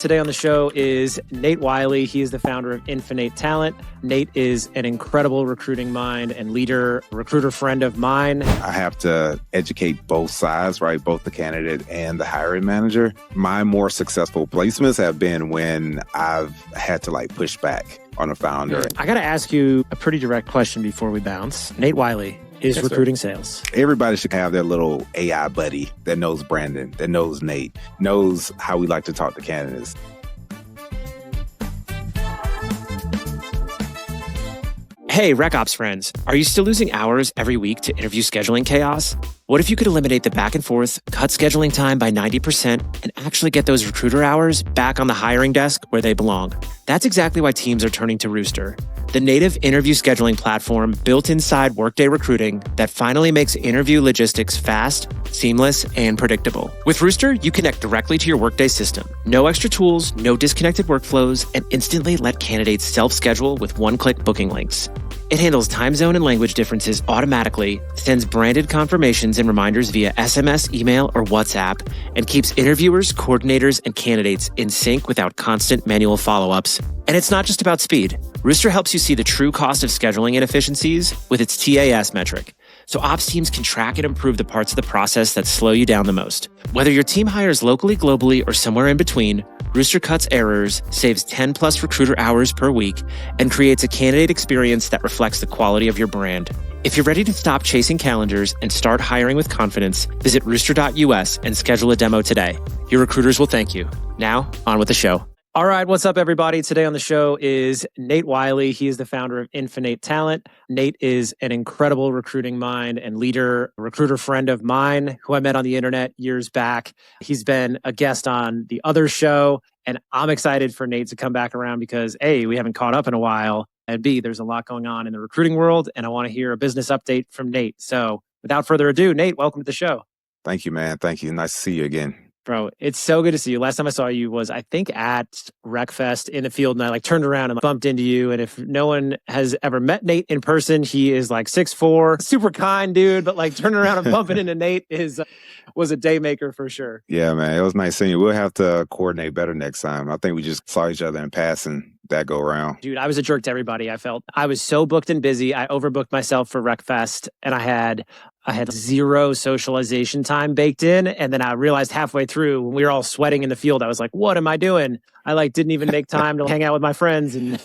Today on the show is Nate Wylie. He is the founder of Infinite Talent. Nate is an incredible recruiting mind and leader, recruiter friend of mine. I have to educate both sides, right? Both the candidate and the hiring manager. My more successful placements have been when I've had to push back on a founder. I got to ask you a pretty direct question before we bounce. Nate Wylie is recruiting sales. Everybody should have their little AI buddy that knows Brandon, that knows Nate, knows how we like to talk to candidates. Hey, RecOps friends, are you still losing hours every week to interview scheduling chaos? What if you could eliminate the back and forth, cut scheduling time by 90%, and actually get those recruiter hours back on the hiring desk where they belong? That's exactly why teams are turning to Rooster, the native interview scheduling platform built inside Workday Recruiting that finally makes interview logistics fast, seamless, and predictable. With Rooster, you connect directly to your Workday system. No extra tools, no disconnected workflows, and instantly let candidates self-schedule with one-click booking links. It handles time zone and language differences automatically, sends branded confirmations and reminders via SMS, email, or WhatsApp, and keeps interviewers, coordinators, and candidates in sync without constant manual follow-ups. And it's not just about speed. Rooster helps you see the true cost of scheduling inefficiencies with its TAS metric, so ops teams can track and improve the parts of the process that slow you down the most. Whether your team hires locally, globally, or somewhere in between, Rooster cuts errors, saves 10 plus recruiter hours per week, and creates a candidate experience that reflects the quality of your brand. If you're ready to stop chasing calendars and start hiring with confidence, visit rooster.us and schedule a demo today. Your recruiters will thank you. Now, on with the show. All right, what's up, everybody? Today on the show is Nate Wylie. He is the founder of Infinite Talent. Nate is an incredible recruiting mind and leader, recruiter friend of mine who I met on the internet years back. He's been a guest on the other show, and I'm excited for Nate to come back around because A, we haven't caught up in a while, and B, there's a lot going on in the recruiting world, and I want to hear a business update from Nate. So without further ado, Nate, welcome to the show. Thank you, man. Thank you. Nice to see you again. Bro, it's so good to see you. Last time I saw you was, I think, at RecFest in the field, and I turned around and bumped into you. And if no one has ever met Nate in person, he is 6'4", super kind dude, but turning around and bumping into Nate was a day maker for sure. Yeah, man, it was nice seeing you. We'll have to coordinate better next time. I think we just saw each other in passing that go around. Dude, I was a jerk to everybody. I felt I was so booked and busy. I overbooked myself for RecFest, and I had zero socialization time baked in. And then I realized halfway through when we were all sweating in the field, I was like, what am I doing? I didn't even make time to hang out with my friends and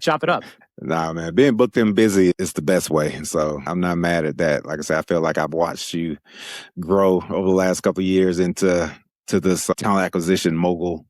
chop it up. Nah, man, being booked and busy is the best way. So I'm not mad at that. Like I said, I feel like I've watched you grow over the last couple of years into this talent acquisition mogul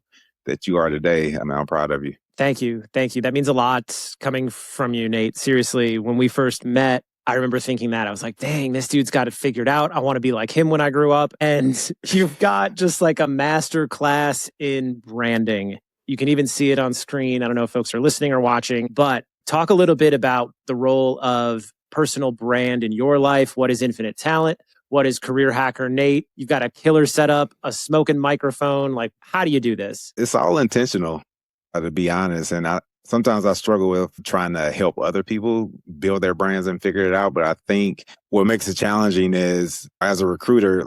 that you are today. I mean, I'm proud of you. Thank you. Thank you. That means a lot coming from you, Nate. Seriously, when we first met, I remember thinking that. I was like, dang, this dude's got it figured out. I want to be like him when I grew up. And you've got just a master class in branding. You can even see it on screen. I don't know if folks are listening or watching, but talk a little bit about the role of personal brand in your life. What is Infinite Talent? What is Career Hacker Nate? You've got a killer setup, a smoking microphone. How do you do this? It's all intentional, to be honest. And sometimes I struggle with trying to help other people build their brands and figure it out. But I think what makes it challenging is, as a recruiter,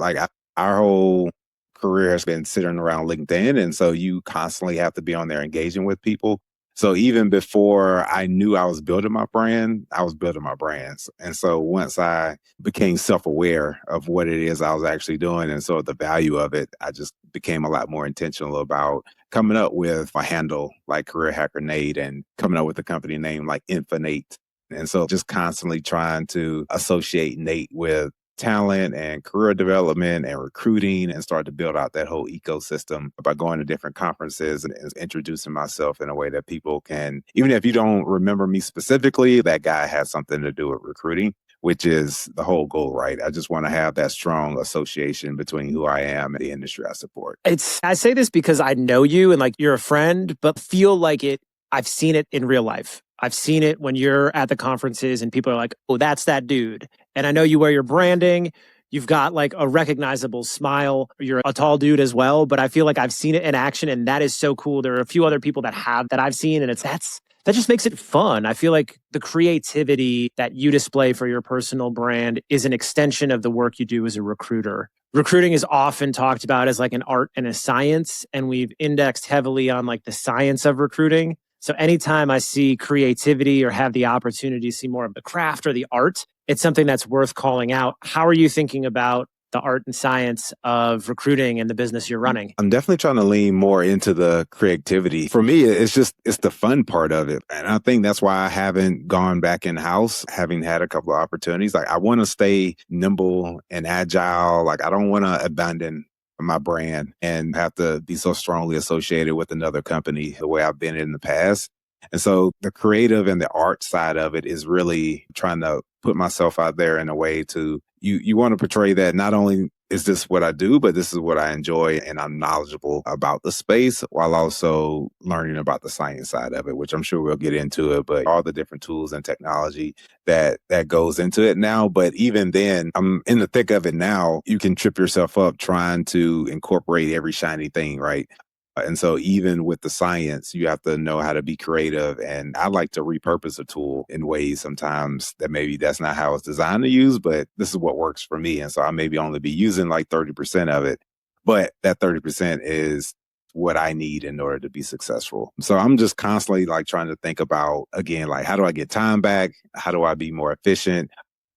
our whole career has been sitting around LinkedIn. And so you constantly have to be on there engaging with people. So even before I knew I was building my brand, I was building my brands. And so once I became self-aware of what it is I was actually doing and so the value of it, I just became a lot more intentional about coming up with a handle like Career Hacker Nate and coming up with a company name like Infinite. And so just constantly trying to associate Nate with talent and career development and recruiting and start to build out that whole ecosystem by going to different conferences and introducing myself in a way that people can, even if you don't remember me specifically, that guy has something to do with recruiting, which is the whole goal, right? I just want to have that strong association between who I am and the industry I support. I say this because I know you and you're a friend, but feel like I've seen it in real life. I've seen it when you're at the conferences and people are like, oh, that's that dude. And I know you wear your branding. You've got a recognizable smile. You're a tall dude as well, but I feel like I've seen it in action and that is so cool. There are a few other people that I've seen and that just makes it fun. I feel like the creativity that you display for your personal brand is an extension of the work you do as a recruiter. recruiting is often talked about as like an art and a science, and we've indexed heavily on like the science of recruiting. So anytime I see creativity or have the opportunity to see more of the craft or the art, it's something that's worth calling out. How are you thinking about the art and science of recruiting and the business you're running? I'm definitely trying to lean more into the creativity. For me, it's the fun part of it. And I think that's why I haven't gone back in house, having had a couple of opportunities. Like I want to stay nimble and agile. Like I don't want to abandon my brand and have to be so strongly associated with another company the way I've been in the past. And so the creative and the art side of it is really trying to put myself out there in a way to you want to portray that not only is this what I do, but this is what I enjoy and I'm knowledgeable about the space while also learning about the science side of it, which I'm sure we'll get into it, but all the different tools and technology that goes into it now. But even then, I'm in the thick of it now. You can trip yourself up trying to incorporate every shiny thing, right? And so even with the science, you have to know how to be creative. And I like to repurpose a tool in ways sometimes that maybe that's not how it's designed to use, but this is what works for me. And so I maybe only be using like 30% of it, but that 30% is what I need in order to be successful. So I'm just constantly like trying to think about, again, like how do I get time back? How do I be more efficient?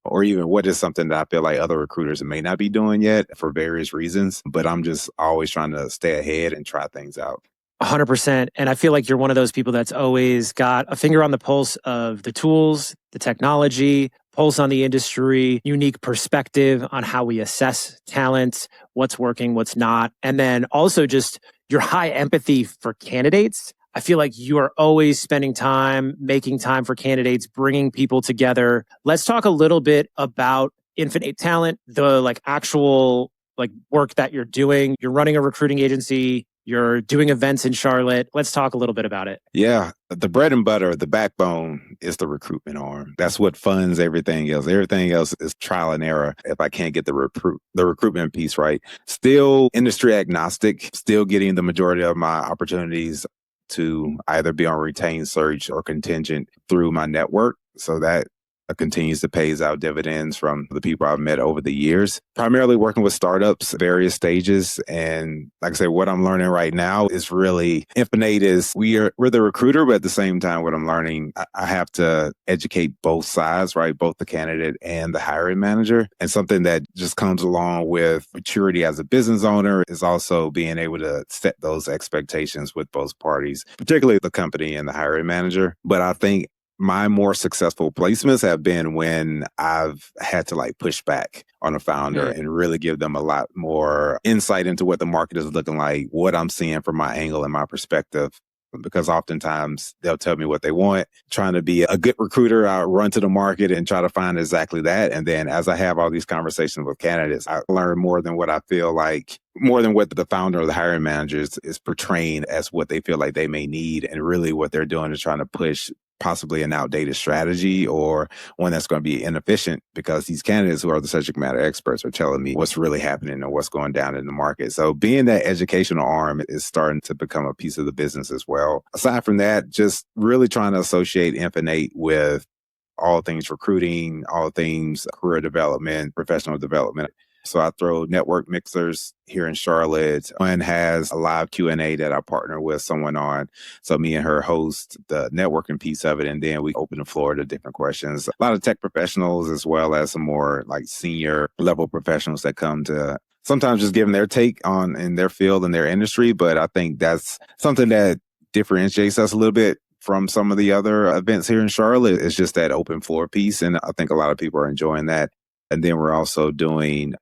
Or even what is something that I feel like other recruiters may not be doing yet for various reasons, but I'm just always trying to stay ahead and try things out. 100%. And I feel like you're one of those people that's always got a finger on the pulse of the tools, the technology, pulse on the industry, unique perspective on how we assess talent, what's working, what's not. And then also just your high empathy for candidates. I feel like you are always spending time, making time for candidates, bringing people together. Let's talk a little bit about Infinite Talent, the like actual like work that you're doing. You're running a recruiting agency. You're doing events in Charlotte. Let's talk a little bit about it. Yeah, the bread and butter, the backbone is the recruitment arm. That's what funds everything else. Everything else is trial and error if I can't get the recruitment piece right. Still industry agnostic, still getting the majority of my opportunities to either be on retained search or contingent through my network. So that continues to pays out dividends from the people I've met over the years, primarily working with startups, various stages. And like I say, what I'm learning right now is really Infinite is we're the recruiter, but at the same time, what I'm learning, I have to educate both sides, right? Both the candidate and the hiring manager. And something that just comes along with maturity as a business owner is also being able to set those expectations with both parties, particularly the company and the hiring manager. But I think my more successful placements have been when I've had to like push back on a founder and really give them a lot more insight into what the market is looking like, what I'm seeing from my angle and my perspective. Because oftentimes they'll tell me what they want. Trying to be a good recruiter, I'll run to the market and try to find exactly that. And then as I have all these conversations with candidates, I learn more than what I feel like, more than what the founder or the hiring manager is portraying as what they feel like they may need. And really what they're doing is trying to push possibly an outdated strategy or one that's going to be inefficient because these candidates who are the subject matter experts are telling me what's really happening and what's going down in the market. So being that educational arm is starting to become a piece of the business as well. Aside from that, just really trying to associate Infinite with all things recruiting, all things career development, professional development. So I throw network mixers here in Charlotte. One has a live Q&A that I partner with someone on. So me and her host the networking piece of it. And then we open the floor to different questions. A lot of tech professionals as well as some more like senior level professionals that come to sometimes just giving their take on in their field and their industry. But I think that's something that differentiates us a little bit from some of the other events here in Charlotte. It's just that open floor piece. And I think a lot of people are enjoying that. And then we're also doing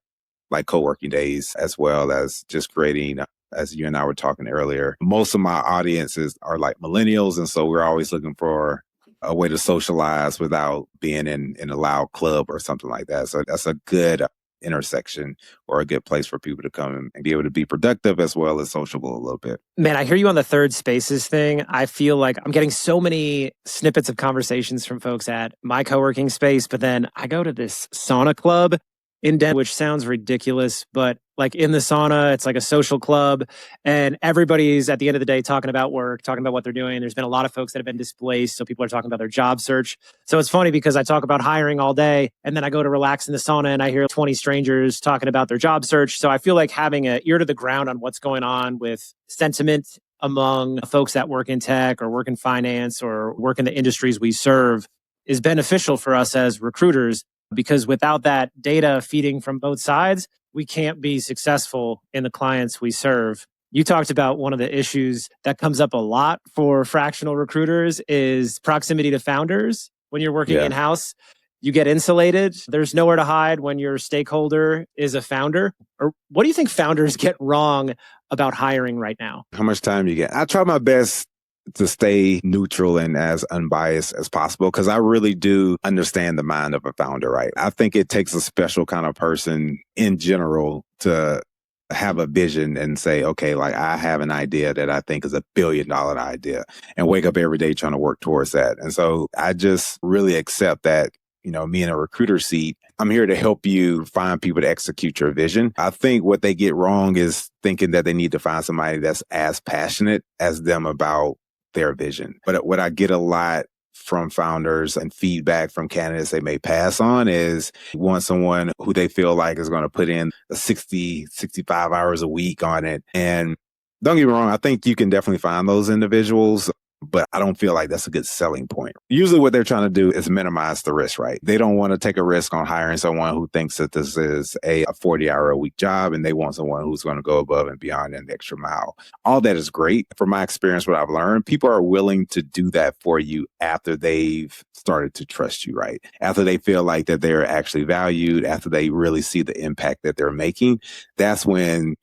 like co-working days as well as just creating, as you and I were talking earlier, most of my audiences are like millennials. And so we're always looking for a way to socialize without being in a loud club or something like that. So that's a good intersection or a good place for people to come and be able to be productive as well as sociable a little bit. Man, I hear you on the third spaces thing. I feel like I'm getting so many snippets of conversations from folks at my co-working space, but then I go to this sauna club in Denver, which sounds ridiculous, but like in the sauna, it's like a social club and everybody's at the end of the day talking about work, talking about what they're doing. There's been a lot of folks that have been displaced. So people are talking about their job search. So it's funny because I talk about hiring all day and then I go to relax in the sauna and I hear 20 strangers talking about their job search. So I feel like having an ear to the ground on what's going on with sentiment among folks that work in tech or work in finance or work in the industries we serve is beneficial for us as recruiters, because without that data feeding from both sides, we can't be successful in the clients we serve. You talked about one of the issues that comes up a lot for fractional recruiters is proximity to founders. When you're working in-house, you get insulated. There's nowhere to hide when your stakeholder is a founder. Or what do you think founders get wrong about hiring right now? How much time you get? I try my best to stay neutral and as unbiased as possible, because I really do understand the mind of a founder, right? I think it takes a special kind of person in general to have a vision and say, okay, like I have an idea that I think is $1 billion idea, and wake up every day trying to work towards that. And so I just really accept that, me in a recruiter seat, I'm here to help you find people to execute your vision. I think what they get wrong is thinking that they need to find somebody that's as passionate as them about their vision. But what I get a lot from founders and feedback from candidates they may pass on is want someone who they feel like is going to put in 65 hours a week on it. And don't get me wrong, I think you can definitely find those individuals, but I don't feel like that's a good selling point. Usually what they're trying to do is minimize the risk, right? They don't want to take a risk on hiring someone who thinks that this is a 40-hour-a-week job, and they want someone who's going to go above and beyond an extra mile. All that is great. From my experience, what I've learned, people are willing to do that for you after they've started to trust you, right? After they feel like that they're actually valued, after they really see the impact that they're making, that's when,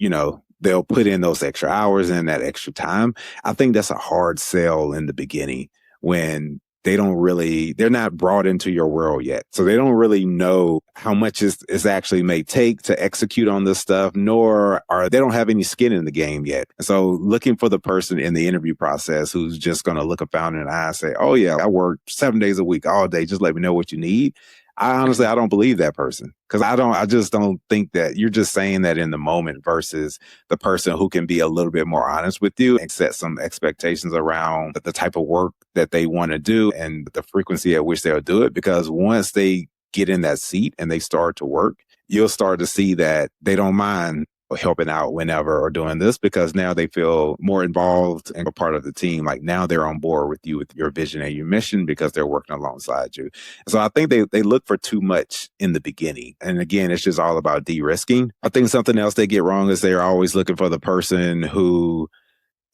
they'll put in those extra hours and that extra time. I think that's a hard sell in the beginning when they're not brought into your world yet. So they don't really know how much it actually may take to execute on this stuff, they don't have any skin in the game yet. So looking for the person in the interview process who's just going to look a founder in the eye and say, oh yeah, I work 7 days a week, all day. Just let me know what you need. I don't believe that person, because I just don't think that you're just saying that in the moment versus the person who can be a little bit more honest with you and set some expectations around the type of work that they want to do and the frequency at which they'll do it. Because once they get in that seat and they start to work, you'll start to see that they don't mind helping out whenever or doing this, because now they feel more involved and a part of the team. Like now they're on board with you, with your vision and your mission, because they're working alongside you. So I think they look for too much in the beginning. And again, it's just all about de-risking. I think something else they get wrong is they're always looking for the person who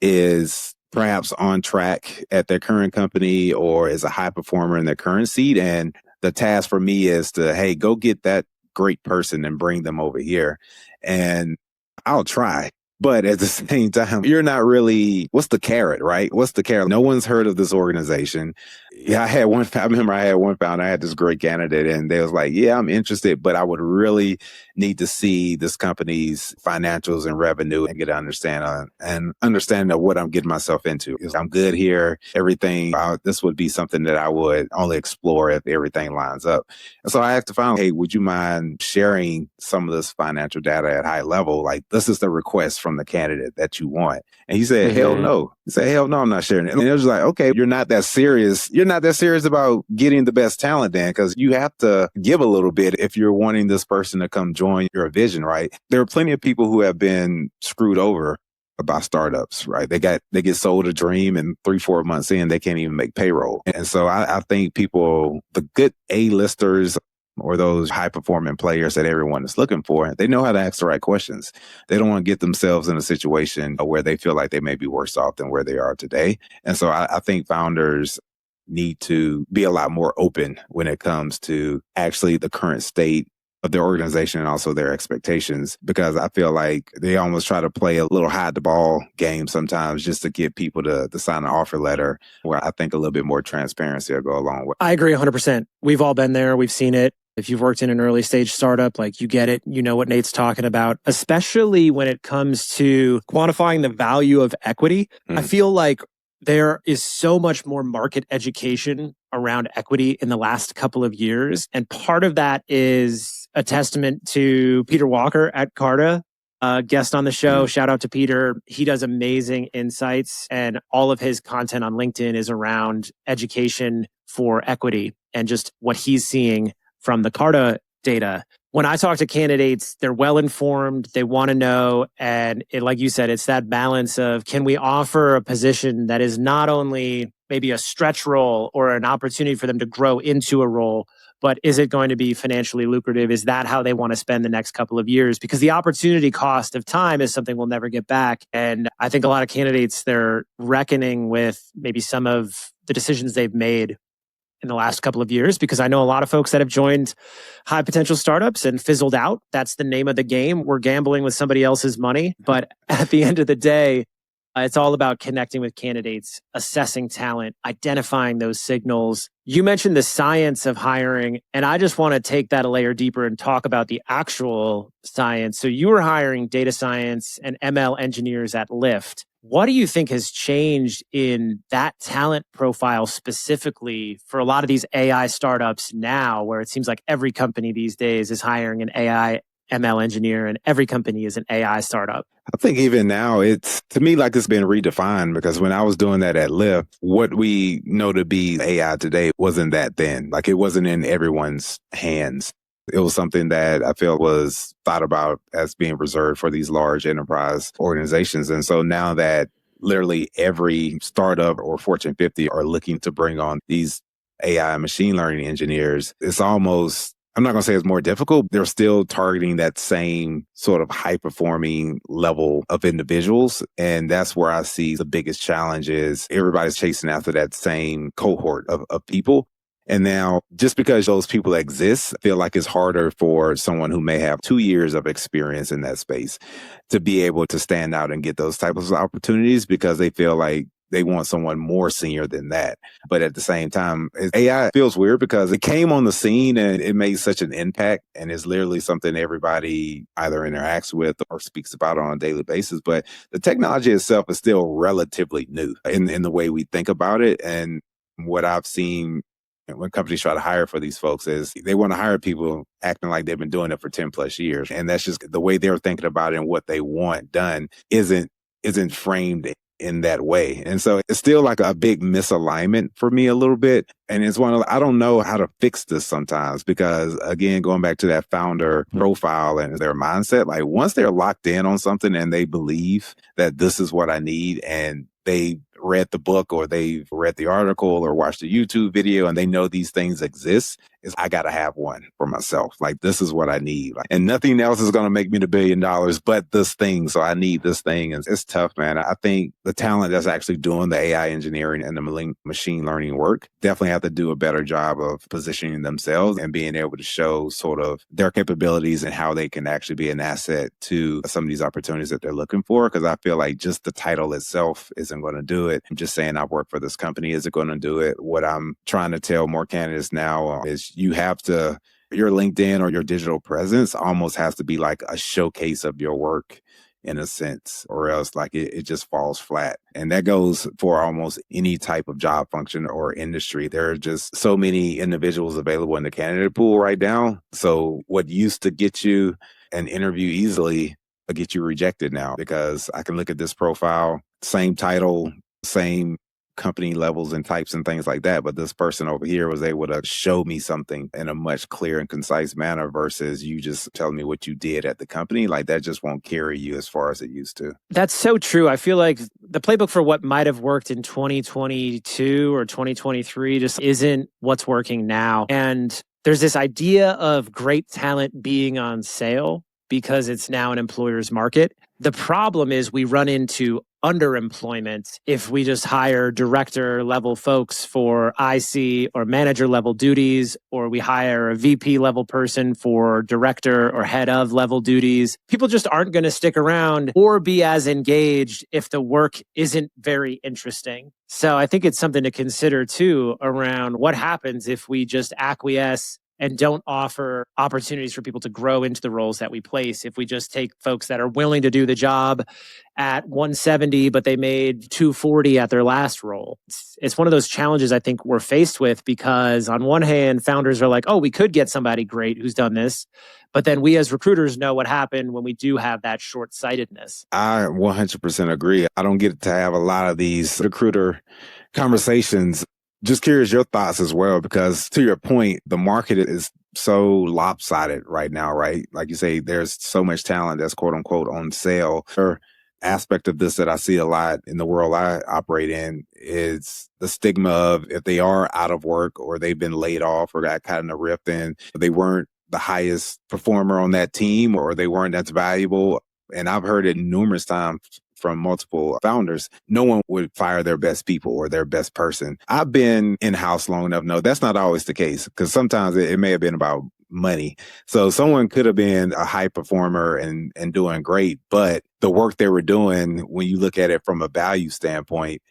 is perhaps on track at their current company or is a high performer in their current seat. And the task for me is to, hey, go get that great person and bring them over here. And I'll try. But at the same time, you're not really, what's the carrot, right? What's the carrot? No one's heard of this organization. Yeah, I remember I had one founder, I had this great candidate, and they was like, yeah, I'm interested, but I would really need to see this company's financials and revenue and get an understanding of what I'm getting myself into. I'm good here, everything. This would be something that I would only explore if everything lines up. And so I asked the founder, hey, would you mind sharing some of this financial data at high level? Like, this is the request from the candidate that you want. And he said, hell no. He said, hell no, I'm not sharing it. And it was like, okay, you're not that serious. You're not that serious about getting the best talent then, because you have to give a little bit if you're wanting this person to come join your vision, right? There are plenty of people who have been screwed over about startups, right? They get sold a dream, and 3-4 months in, they can't even make payroll. And so I think the good A-listers or those high-performing players that everyone is looking for, they know how to ask the right questions. They don't want to get themselves in a situation where they feel like they may be worse off than where they are today. And so I think founders need to be a lot more open when it comes to actually the current state of their organization and also their expectations, because I feel like they almost try to play a little hide the ball game sometimes just to get people to sign an offer letter, where I think a little bit more transparency will go along with. I agree 100%. We've all been there. We've seen it. If you've worked in an early stage startup, like you get it, you know what Nate's talking about, especially when it comes to quantifying the value of equity. I feel like there is so much more market education around equity in the last couple of years. And part of that is a testament to Peter Walker at Carta, guest on the show. Shout out to Peter. He does amazing insights, and all of his content on LinkedIn is around education for equity and just what he's seeing from the Carta data. When I talk to candidates, they're well informed, they want to know. And like you said, it's that balance of, can we offer a position that is not only maybe a stretch role or an opportunity for them to grow into a role, but is it going to be financially lucrative? Is that how they want to spend the next couple of years? Because the opportunity cost of time is something we'll never get back. And I think a lot of candidates, they're reckoning with maybe some of the decisions they've made in the last couple of years, because I know a lot of folks that have joined high potential startups and fizzled out. That's the name of the game. We're gambling with somebody else's money. But at the end of the day, it's all about connecting with candidates, assessing talent, identifying those signals. You mentioned the science of hiring, and I just want to take that a layer deeper and talk about the actual science. So you were hiring data science and ML engineers at Lyft. What do you think has changed in that talent profile specifically for a lot of these AI startups now, where it seems like every company these days is hiring an AI ML engineer and every company is an AI startup? I think even now it's, to me, like it's been redefined, because when I was doing that at Lyft, what we know to be AI today wasn't that then. Like it wasn't in everyone's hands. It was something that I feel was thought about as being reserved for these large enterprise organizations. And so now that literally every startup or Fortune 50 are looking to bring on these AI machine learning engineers, it's almost, I'm not going to say it's more difficult. They're still targeting that same sort of high performing level of individuals. And that's where I see the biggest challenge is everybody's chasing after that same cohort of people. And now, just because those people exist, I feel like it's harder for someone who may have 2 years of experience in that space to be able to stand out and get those types of opportunities, because they feel like they want someone more senior than that. But at the same time, AI feels weird because it came on the scene and it made such an impact, and it's literally something everybody either interacts with or speaks about on a daily basis. But the technology itself is still relatively new in the way we think about it. And what I've seen when companies try to hire for these folks is they want to hire people acting like they've been doing it for 10 plus years. And that's just the way they're thinking about it, and what they want done isn't framed in that way. And so it's still like a big misalignment for me a little bit. And it's I don't know how to fix this sometimes, because again, going back to that founder profile and their mindset, like once they're locked in on something and they believe that this is what I need, and they read the book or they've read the article or watched the YouTube video and they know these things exist, is I got to have one for myself. Like, this is what I need. And nothing else is going to make me the $1 billion but this thing. So I need this thing. And it's tough, man. I think the talent that's actually doing the AI engineering and the machine learning work definitely have to do a better job of positioning themselves and being able to show sort of their capabilities and how they can actually be an asset to some of these opportunities that they're looking for. Because I feel like just the title itself isn't going to do it. I'm just saying I work for this company isn't going to do it. What I'm trying to tell more candidates now is you have to, your LinkedIn or your digital presence almost has to be like a showcase of your work in a sense, or else like it just falls flat. And that goes for almost any type of job function or industry. There are just so many individuals available in the candidate pool right now. So what used to get you an interview easily will get you rejected now, because I can look at this profile, same title, same company levels and types and things like that. But this person over here was able to show me something in a much clear and concise manner versus you just telling me what you did at the company. Like, that just won't carry you as far as it used to. That's so true. I feel like the playbook for what might have worked in 2022 or 2023 just isn't what's working now. And there's this idea of great talent being on sale because it's now an employer's market. The problem is we run into underemployment if we just hire director level folks for IC or manager level duties, or we hire a VP level person for director or head of level duties. People just aren't going to stick around or be as engaged if the work isn't very interesting. So I think it's something to consider too around what happens if we just acquiesce and don't offer opportunities for people to grow into the roles that we place. If we just take folks that are willing to do the job at 170, but they made 240 at their last role. It's one of those challenges I think we're faced with, because on one hand, founders are like, oh, we could get somebody great who's done this. But then we as recruiters know what happened when we do have that short-sightedness. I 100% agree. I don't get to have a lot of these recruiter conversations. Just curious your thoughts as well, because to your point, the market is so lopsided right now, right? Like you say, there's so much talent that's quote unquote on sale. Or aspect of this that I see a lot in the world I operate in is the stigma of if they are out of work or they've been laid off or got caught in a rift and they weren't the highest performer on that team or they weren't as valuable. And I've heard it numerous times from multiple founders, no one would fire their best people or their best person. I've been in-house long enough. No, that's not always the case, because sometimes it may have been about money. So someone could have been a high performer and doing great, but the work they were doing, when you look at it from a value standpoint,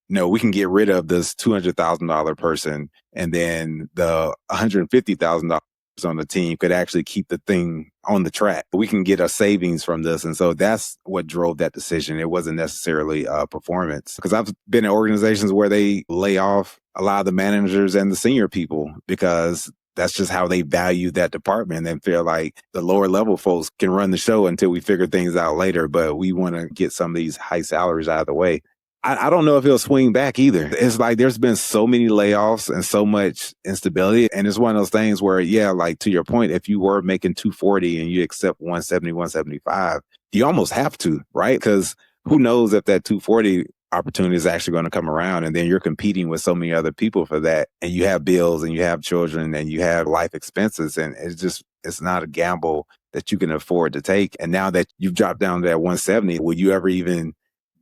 no, we can get rid of this $200,000 person, and then the $150,000 on the team could actually keep the thing on the track. We can get a savings from this. And so that's what drove that decision. It wasn't necessarily performance, because I've been in organizations where they lay off a lot of the managers and the senior people because that's just how they value that department and feel like the lower level folks can run the show until we figure things out later. But we want to get some of these high salaries out of the way. I don't know if he'll swing back either. It's like there's been so many layoffs and so much instability. And it's one of those things where, yeah, like to your point, if you were making 240 and you accept 170, 175, you almost have to, right? Because who knows if that 240 opportunity is actually going to come around, and then you're competing with so many other people for that. And you have bills and you have children and you have life expenses. And it's not a gamble that you can afford to take. And now that you've dropped down to that 170, will you ever even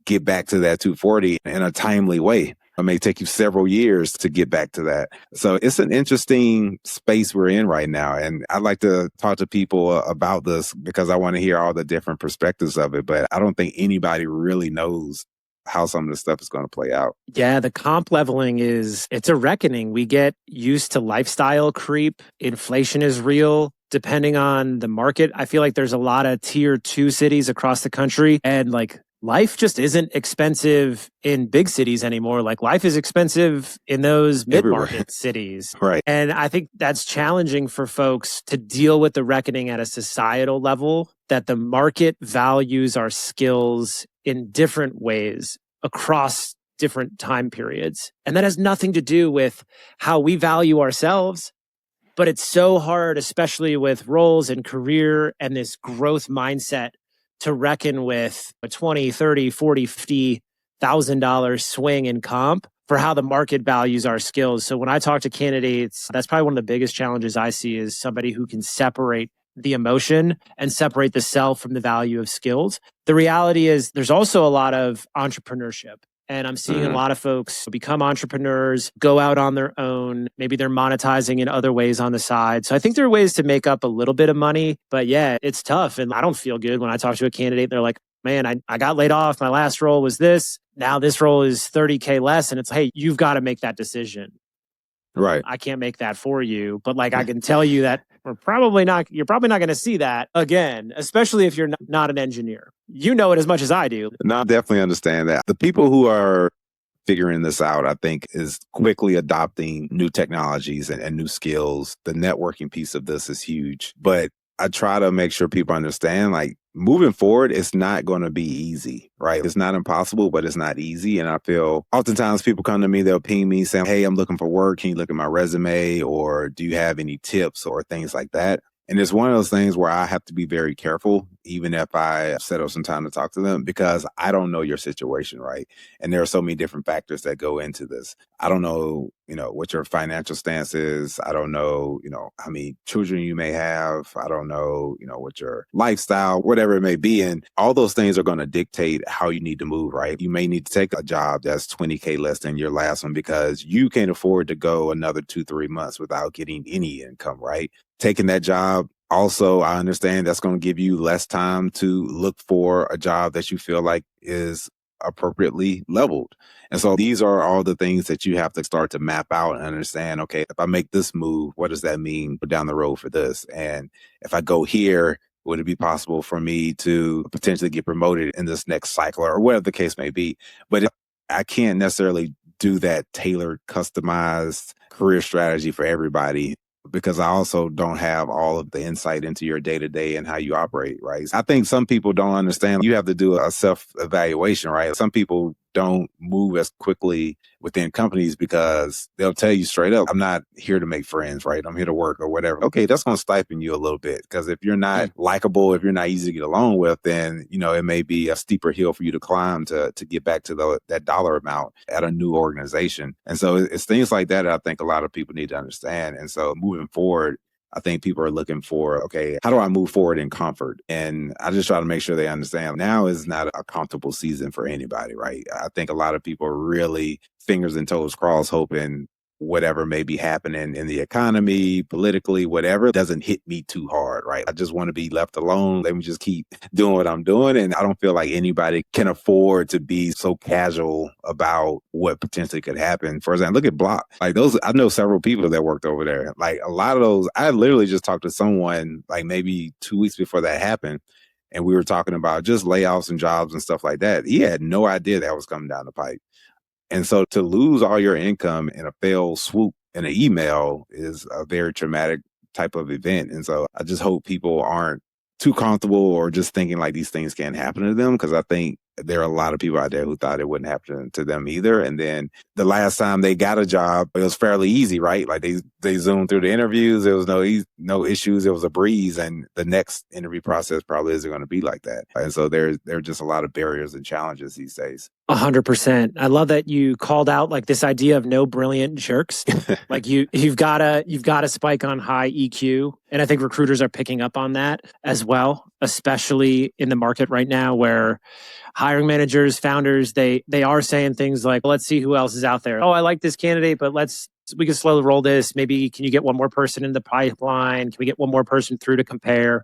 get back to that 240 in a timely way? It may take you several years to get back to that. So it's an interesting space we're in right now. And I'd like to talk to people about this because I want to hear all the different perspectives of it. But I don't think anybody really knows how some of this stuff is going to play out. Yeah, the comp leveling it's a reckoning. We get used to lifestyle creep. Inflation is real. Depending on the market, I feel like there's a lot of tier 2 cities across the country, and like life just isn't expensive in big cities anymore. Like life is expensive in those mid-market cities. Right. And I think that's challenging for folks to deal with the reckoning at a societal level, that the market values our skills in different ways across different time periods. And that has nothing to do with how we value ourselves. But it's so hard, especially with roles and career and this growth mindset, to reckon with a $20, $30, $40, $50,000 swing in comp for how the market values our skills. So when I talk to candidates, that's probably one of the biggest challenges I see, is somebody who can separate the emotion and separate the self from the value of skills. The reality is there's also a lot of entrepreneurship. And I'm seeing a lot of folks become entrepreneurs, go out on their own. Maybe they're monetizing in other ways on the side. So I think there are ways to make up a little bit of money. But yeah, it's tough. And I don't feel good when I talk to a candidate. They're like, man, I got laid off. My last role was this. Now this role is 30K less. And it's, hey, you've got to make that decision. Right. I can't make that for you. But like, I can tell you that you're probably not going to see that again, especially if you're not an engineer. You know it as much as I do. No, I definitely understand that. The people who are figuring this out, I think, is quickly adopting new technologies and new skills. The networking piece of this is huge. But I try to make sure people understand, like, moving forward, it's not going to be easy, right? It's not impossible, but it's not easy. And I feel oftentimes people come to me, they'll ping me saying, hey, I'm looking for work. Can you look at my resume? Or do you have any tips or things like that? And it's one of those things where I have to be very careful, even if I set up some time to talk to them, because I don't know your situation, right? And there are so many different factors that go into this. I don't know, what your financial stance is. I don't know, how many children you may have. I don't know, what your lifestyle, whatever it may be. And all those things are going to dictate how you need to move, right? You may need to take a job that's 20K less than your last one because you can't afford to go another 2-3 months without getting any income, right? Taking that job, also, I understand that's going to give you less time to look for a job that you feel like is appropriately leveled. And so these are all the things that you have to start to map out and understand, okay, if I make this move, what does that mean down the road for this? And if I go here, would it be possible for me to potentially get promoted in this next cycle or whatever the case may be? But I can't necessarily do that tailored, customized career strategy for everybody because I also don't have all of the insight into your day to day and how you operate, right? I think some people don't understand you have to do a self evaluation, right? Some people don't move as quickly within companies because they'll tell you straight up, I'm not here to make friends, right? I'm here to work or whatever. Okay, that's going to stifle you a little bit because if you're not likable, if you're not easy to get along with, then, it may be a steeper hill for you to climb to get back to that dollar amount at a new organization. And so it's things like that I think a lot of people need to understand. And so moving forward, I think people are looking for, okay, how do I move forward in comfort? And I just try to make sure they understand now is not a comfortable season for anybody, right? I think a lot of people are really fingers and toes crossed, hoping whatever may be happening in the economy, politically, whatever, doesn't hit me too hard, right? I just want to be left alone. Let me just keep doing what I'm doing. And I don't feel like anybody can afford to be so casual about what potentially could happen. For example, look at Block. Like those, I know several people that worked over there. Like a lot of those, I literally just talked to someone like maybe 2 weeks before that happened. And we were talking about just layoffs and jobs and stuff like that. He had no idea that was coming down the pipe. And so to lose all your income in a failed swoop in an email is a very traumatic type of event. And so I just hope people aren't too comfortable or just thinking like these things can't happen to them, because I think there are a lot of people out there who thought it wouldn't happen to them either. And then the last time they got a job, it was fairly easy, right? Like they zoomed through the interviews. There was no issues. It was a breeze. And the next interview process probably isn't going to be like that. And so there are just a lot of barriers and challenges these days. 100%. I love that you called out like this idea of no brilliant jerks. Like you've got to spike on high EQ. And I think recruiters are picking up on that as well, especially in the market right now where hiring managers, founders, they are saying things like, let's see who else is out there. Oh, I like this candidate, but we can slowly roll this. Maybe can you get one more person in the pipeline? Can we get one more person through to compare?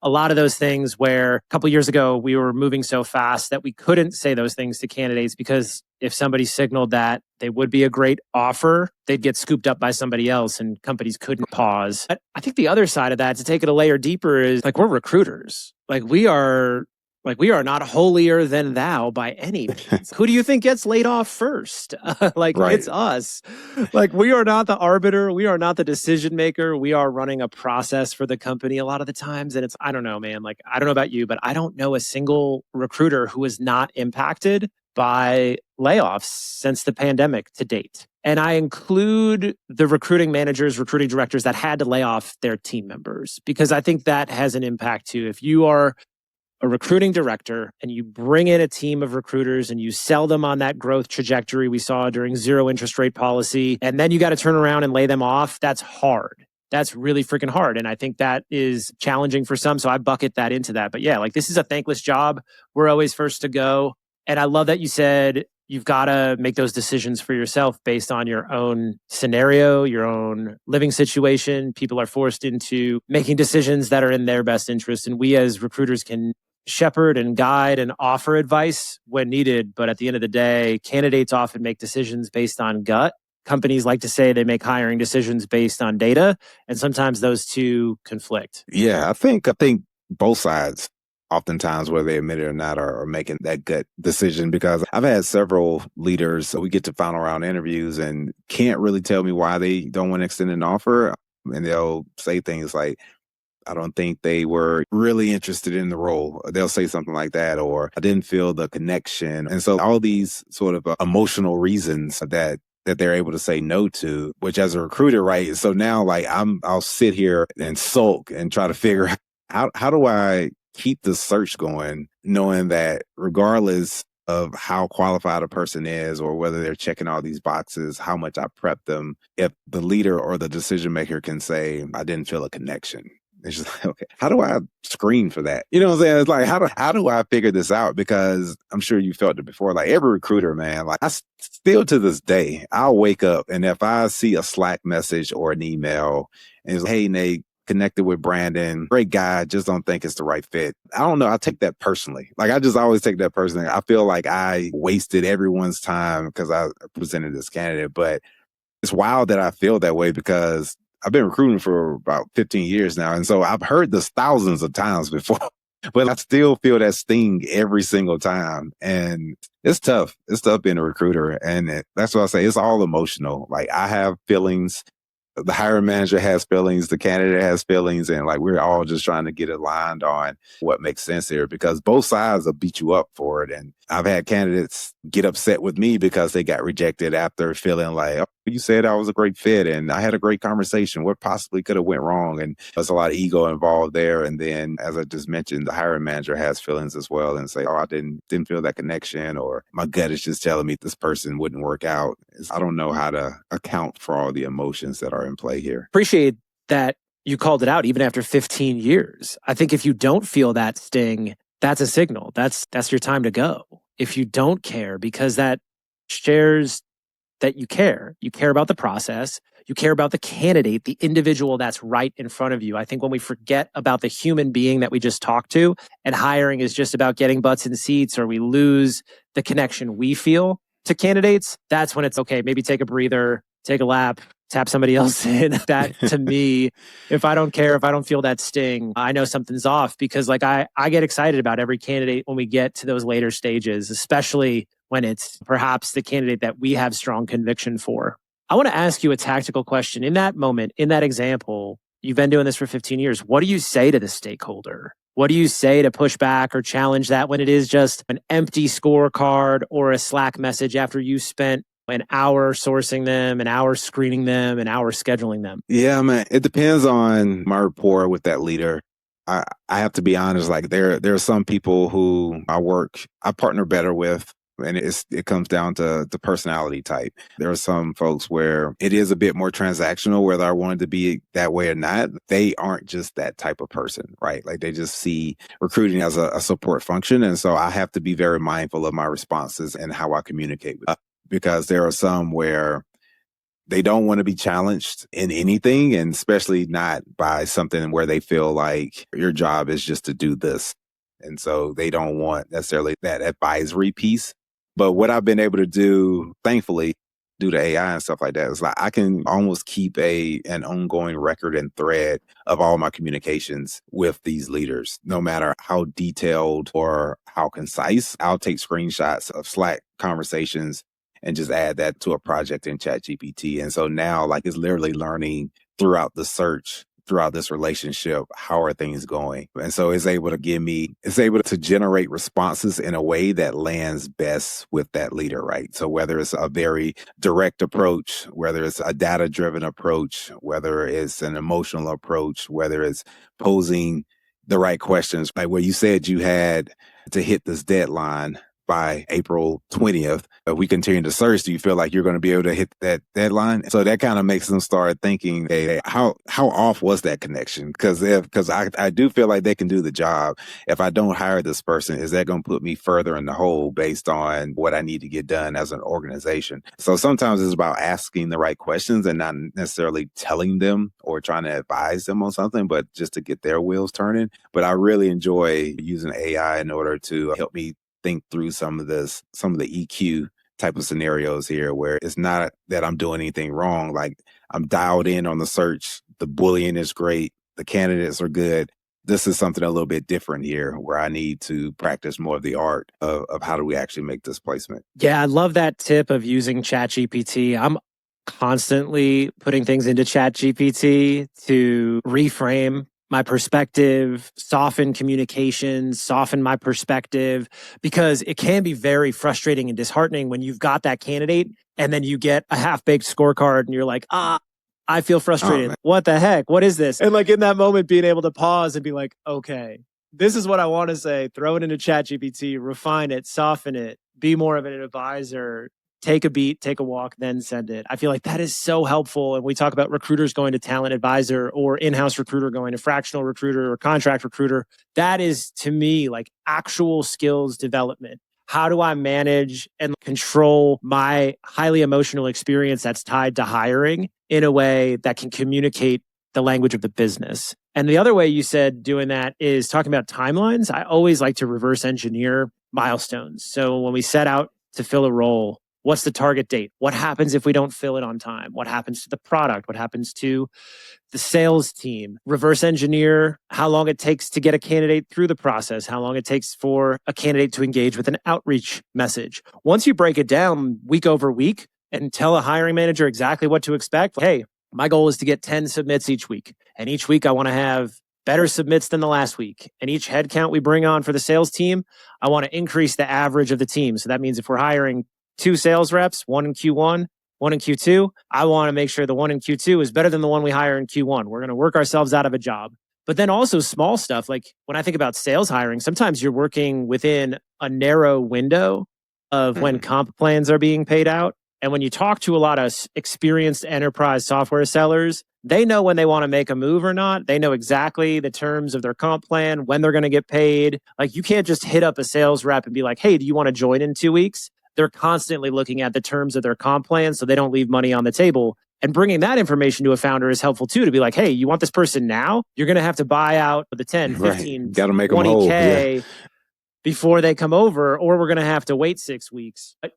A lot of those things where a couple of years ago, we were moving so fast that we couldn't say those things to candidates because if somebody signaled that they would be a great offer, they'd get scooped up by somebody else and companies couldn't pause. I think the other side of that, to take it a layer deeper, is like we're recruiters. Like we are not holier than thou by any means. Who do you think gets laid off first? Right. It's us. Like we are not the arbiter. We are not the decision maker. We are running a process for the company a lot of the times. And I don't know, man. Like, I don't know about you, but I don't know a single recruiter who is not impacted by layoffs since the pandemic to date. And I include the recruiting managers, recruiting directors that had to lay off their team members, because I think that has an impact too. If you are a recruiting director and you bring in a team of recruiters and you sell them on that growth trajectory we saw during zero interest rate policy, and then you got to turn around and lay them off, that's hard. That's really freaking hard. And I think that is challenging for some. So I bucket that into that. But yeah, like this is a thankless job. We're always first to go. And I love that you said you've got to make those decisions for yourself based on your own scenario, your own living situation. People are forced into making decisions that are in their best interest. And we as recruiters can shepherd and guide and offer advice when needed. But at the end of the day, candidates often make decisions based on gut. Companies like to say they make hiring decisions based on data. And sometimes those two conflict. Yeah, I think both sides, oftentimes, whether they admit it or not, are making that gut decision, because I've had several leaders, so we get to final round interviews and can't really tell me why they don't want to extend an offer. And they'll say things like, I don't think they were really interested in the role. They'll say something like that, or I didn't feel the connection. And so all these sort of emotional reasons that they're able to say no to, which as a recruiter, right? So now like I'll sit here and sulk and try to figure out how do I keep the search going, knowing that regardless of how qualified a person is or whether they're checking all these boxes, how much I prep them, if the leader or the decision maker can say, I didn't feel a connection. It's just like, okay, how do I screen for that? You know what I'm saying? It's like, how do I figure this out? Because I'm sure you felt it before. Like every recruiter, man, like I still to this day, I'll wake up and if I see a Slack message or an email and it's like, hey, Nate, connected with Brandon, great guy, just don't think it's the right fit. I don't know. I take that personally. Like, I just always take that personally. I feel like I wasted everyone's time because I presented this candidate, but it's wild that I feel that way because I've been recruiting for about 15 years now. And so I've heard this thousands of times before, but I still feel that sting every single time. And it's tough. It's tough being a recruiter. And that's what I say. It's all emotional. Like, I have feelings. The hiring manager has feelings, the candidate has feelings, and like we're all just trying to get aligned on what makes sense here because both sides will beat you up for it. And I've had candidates get upset with me because they got rejected after feeling like, oh, you said I was a great fit and I had a great conversation. What possibly could have went wrong? And there's a lot of ego involved there. And then, as I just mentioned, the hiring manager has feelings as well and say, oh, I didn't feel that connection, or my gut is just telling me this person wouldn't work out. I don't know how to account for all the emotions that are in play here. Appreciate that you called it out even after 15 years. I think if you don't feel that sting, that's a signal. That's your time to go. If you don't care, because that shares that you care about the process, you care about the candidate, the individual that's right in front of you. I think when we forget about the human being that we just talked to, and hiring is just about getting butts in seats, or we lose the connection we feel to candidates, that's when it's okay, maybe take a breather, take a lap, tap somebody else in. That, to me, if I don't care, if I don't feel that sting, I know something's off, because like I get excited about every candidate when we get to those later stages, especially when it's perhaps the candidate that we have strong conviction for. I want to ask you a tactical question. In that moment, in that example, you've been doing this for 15 years. What do you say to the stakeholder? What do you say to push back or challenge that when it is just an empty scorecard or a Slack message after you spent an hour sourcing them, an hour screening them, an hour scheduling them? Yeah, man. It depends on my rapport with that leader. I have to be honest, like there are some people who I partner better with, and it comes down to the personality type. There are some folks where it is a bit more transactional, whether I wanted to be that way or not. They aren't just that type of person, right? Like, they just see recruiting as a support function. And so I have to be very mindful of my responses and how I communicate with them. Because there are some where they don't want to be challenged in anything, and especially not by something where they feel like your job is just to do this. And so they don't want necessarily that advisory piece. But what I've been able to do, thankfully, due to AI and stuff like that, is like I can almost keep an ongoing record and thread of all my communications with these leaders, no matter how detailed or how concise. I'll take screenshots of Slack conversations and just add that to a project in ChatGPT. And so now, like, it's literally learning throughout the search, throughout this relationship, how are things going? And so it's able to generate responses in a way that lands best with that leader, right? So whether it's a very direct approach, whether it's a data-driven approach, whether it's an emotional approach, whether it's posing the right questions, like where you said you had to hit this deadline by April 20th, we continue to search. Do you feel like you're going to be able to hit that deadline? So that kind of makes them start thinking, hey, how off was that connection? Because I do feel like they can do the job. If I don't hire this person, is that going to put me further in the hole based on what I need to get done as an organization? So sometimes it's about asking the right questions and not necessarily telling them or trying to advise them on something, but just to get their wheels turning. But I really enjoy using AI in order to help me think through some of the EQ type of scenarios here, where it's not that I'm doing anything wrong. Like, I'm dialed in on the search. The bullying is great. The candidates are good. This is something a little bit different here, where I need to practice more of the art of how do we actually make this placement. Yeah, I love that tip of using ChatGPT. I'm constantly putting things into ChatGPT to reframe my perspective, soften communications, soften my perspective, because it can be very frustrating and disheartening when you've got that candidate and then you get a half-baked scorecard and you're like, I feel frustrated. What the heck? What is this? And like, in that moment, being able to pause and be like, okay, this is what I want to say. Throw it into ChatGPT, refine it, soften it, be more of an advisor, take a beat, take a walk, then send it. I feel like that is so helpful. And we talk about recruiters going to talent advisor, or in-house recruiter going to fractional recruiter or contract recruiter. That is, to me, like actual skills development. How do I manage and control my highly emotional experience that's tied to hiring in a way that can communicate the language of the business. And the other way you said doing that is talking about timelines. I always like to reverse engineer milestones. So when we set out to fill a role, what's the target date? What happens if we don't fill it on time? What happens to the product? What happens to the sales team? Reverse engineer how long it takes to get a candidate through the process, how long it takes for a candidate to engage with an outreach message. Once you break it down week over week and tell a hiring manager exactly what to expect, hey, my goal is to get 10 submits each week. And each week I want to have better submits than the last week. And each headcount we bring on for the sales team, I want to increase the average of the team. So that means if we're hiring 2 sales reps, one in Q1, one in Q2, I want to make sure the one in Q2 is better than the one we hire in Q1. We're going to work ourselves out of a job. But then also small stuff, like when I think about sales hiring, sometimes you're working within a narrow window of when comp plans are being paid out. And when you talk to a lot of experienced enterprise software sellers, they know when they want to make a move or not. They know exactly the terms of their comp plan, when they're going to get paid. Like you can't just hit up a sales rep and be like, hey, do you want to join in 2 weeks? They're constantly looking at the terms of their comp plan so they don't leave money on the table. And bringing that information to a founder is helpful too, to be like, hey, you want this person now? You're going to have to buy out the 10, 15, Got to make them whole. 20K before they come over, or we're going to have to wait 6 weeks. But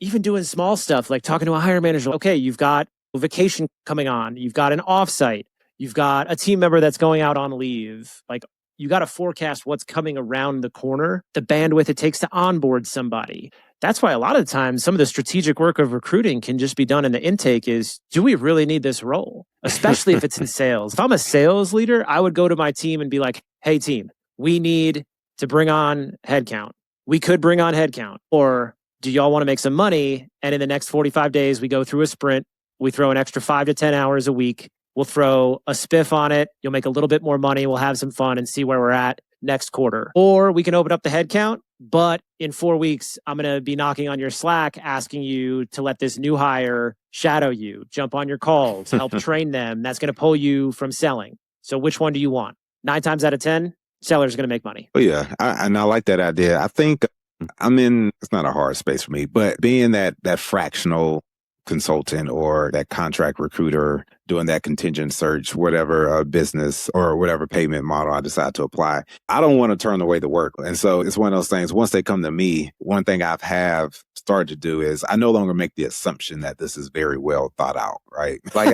even doing small stuff like talking to a hiring manager, okay, you've got a vacation coming on, you've got an offsite, you've got a team member that's going out on leave. Like you got to forecast what's coming around the corner, the bandwidth it takes to onboard somebody. That's why a lot of times some of the strategic work of recruiting can just be done in the intake is, do we really need this role? Especially if it's in sales. If I'm a sales leader, I would go to my team and be like, hey team, we need to bring on headcount. We could bring on headcount. Or do y'all want to make some money? And in the next 45 days, we go through a sprint. We throw an extra 5 to 10 hours a week. We'll throw a spiff on it. You'll make a little bit more money. We'll have some fun and see where we're at next quarter. Or we can open up the headcount, but in 4 weeks, I'm going to be knocking on your Slack, asking you to let this new hire shadow you, jump on your calls, help train them. That's going to pull you from selling. So which one do you want? 9 times out of 10, seller's going to make money. Oh, yeah. And I like that idea. I think it's not a hard space for me, but being that fractional consultant or that contract recruiter doing that contingent search, whatever business or whatever payment model I decide to apply, I don't want to turn away the work. And so it's one of those things, once they come to me, one thing have started to do is I no longer make the assumption that this is very well thought out, right? Like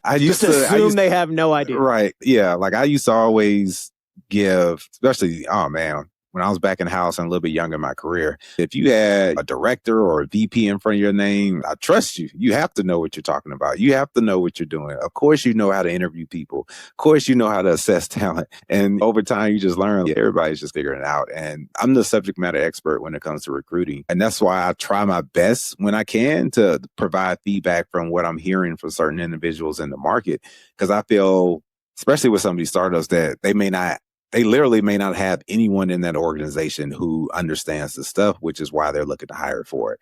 I used to assume they have no idea. Right. Yeah. Like I used to always give, especially, when I was back in house and a little bit younger in my career, if you had a director or a VP in front of your name, I trust you. You have to know what you're talking about. You have to know what you're doing. Of course, you know how to interview people. Of course, you know how to assess talent. And over time, you just learn everybody's just figuring it out. And I'm the subject matter expert when it comes to recruiting. And that's why I try my best when I can to provide feedback from what I'm hearing from certain individuals in the market. Because I feel, especially with some of these startups, that they literally may not have anyone in that organization who understands the stuff, which is why they're looking to hire for it.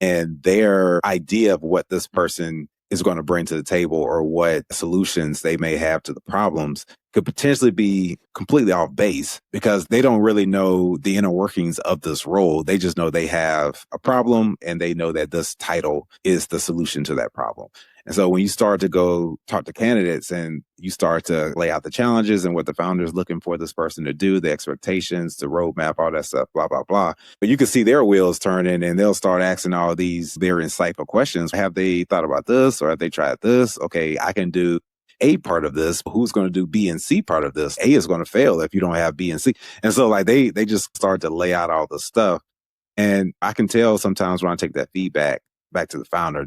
And their idea of what this person is going to bring to the table or what solutions they may have to the problems could potentially be completely off base because they don't really know the inner workings of this role. They just know they have a problem and they know that this title is the solution to that problem. And so when you start to go talk to candidates and you start to lay out the challenges and what the founder is looking for this person to do, the expectations, the roadmap, all that stuff, blah, blah, blah. But you can see their wheels turning and they'll start asking all these very insightful questions. Have they thought about this or have they tried this? Okay, I can do A part of this. Who's going to do B and C part of this? A is going to fail if you don't have B and C. And so like they just start to lay out all the stuff. And I can tell sometimes when I take that feedback back to the founder,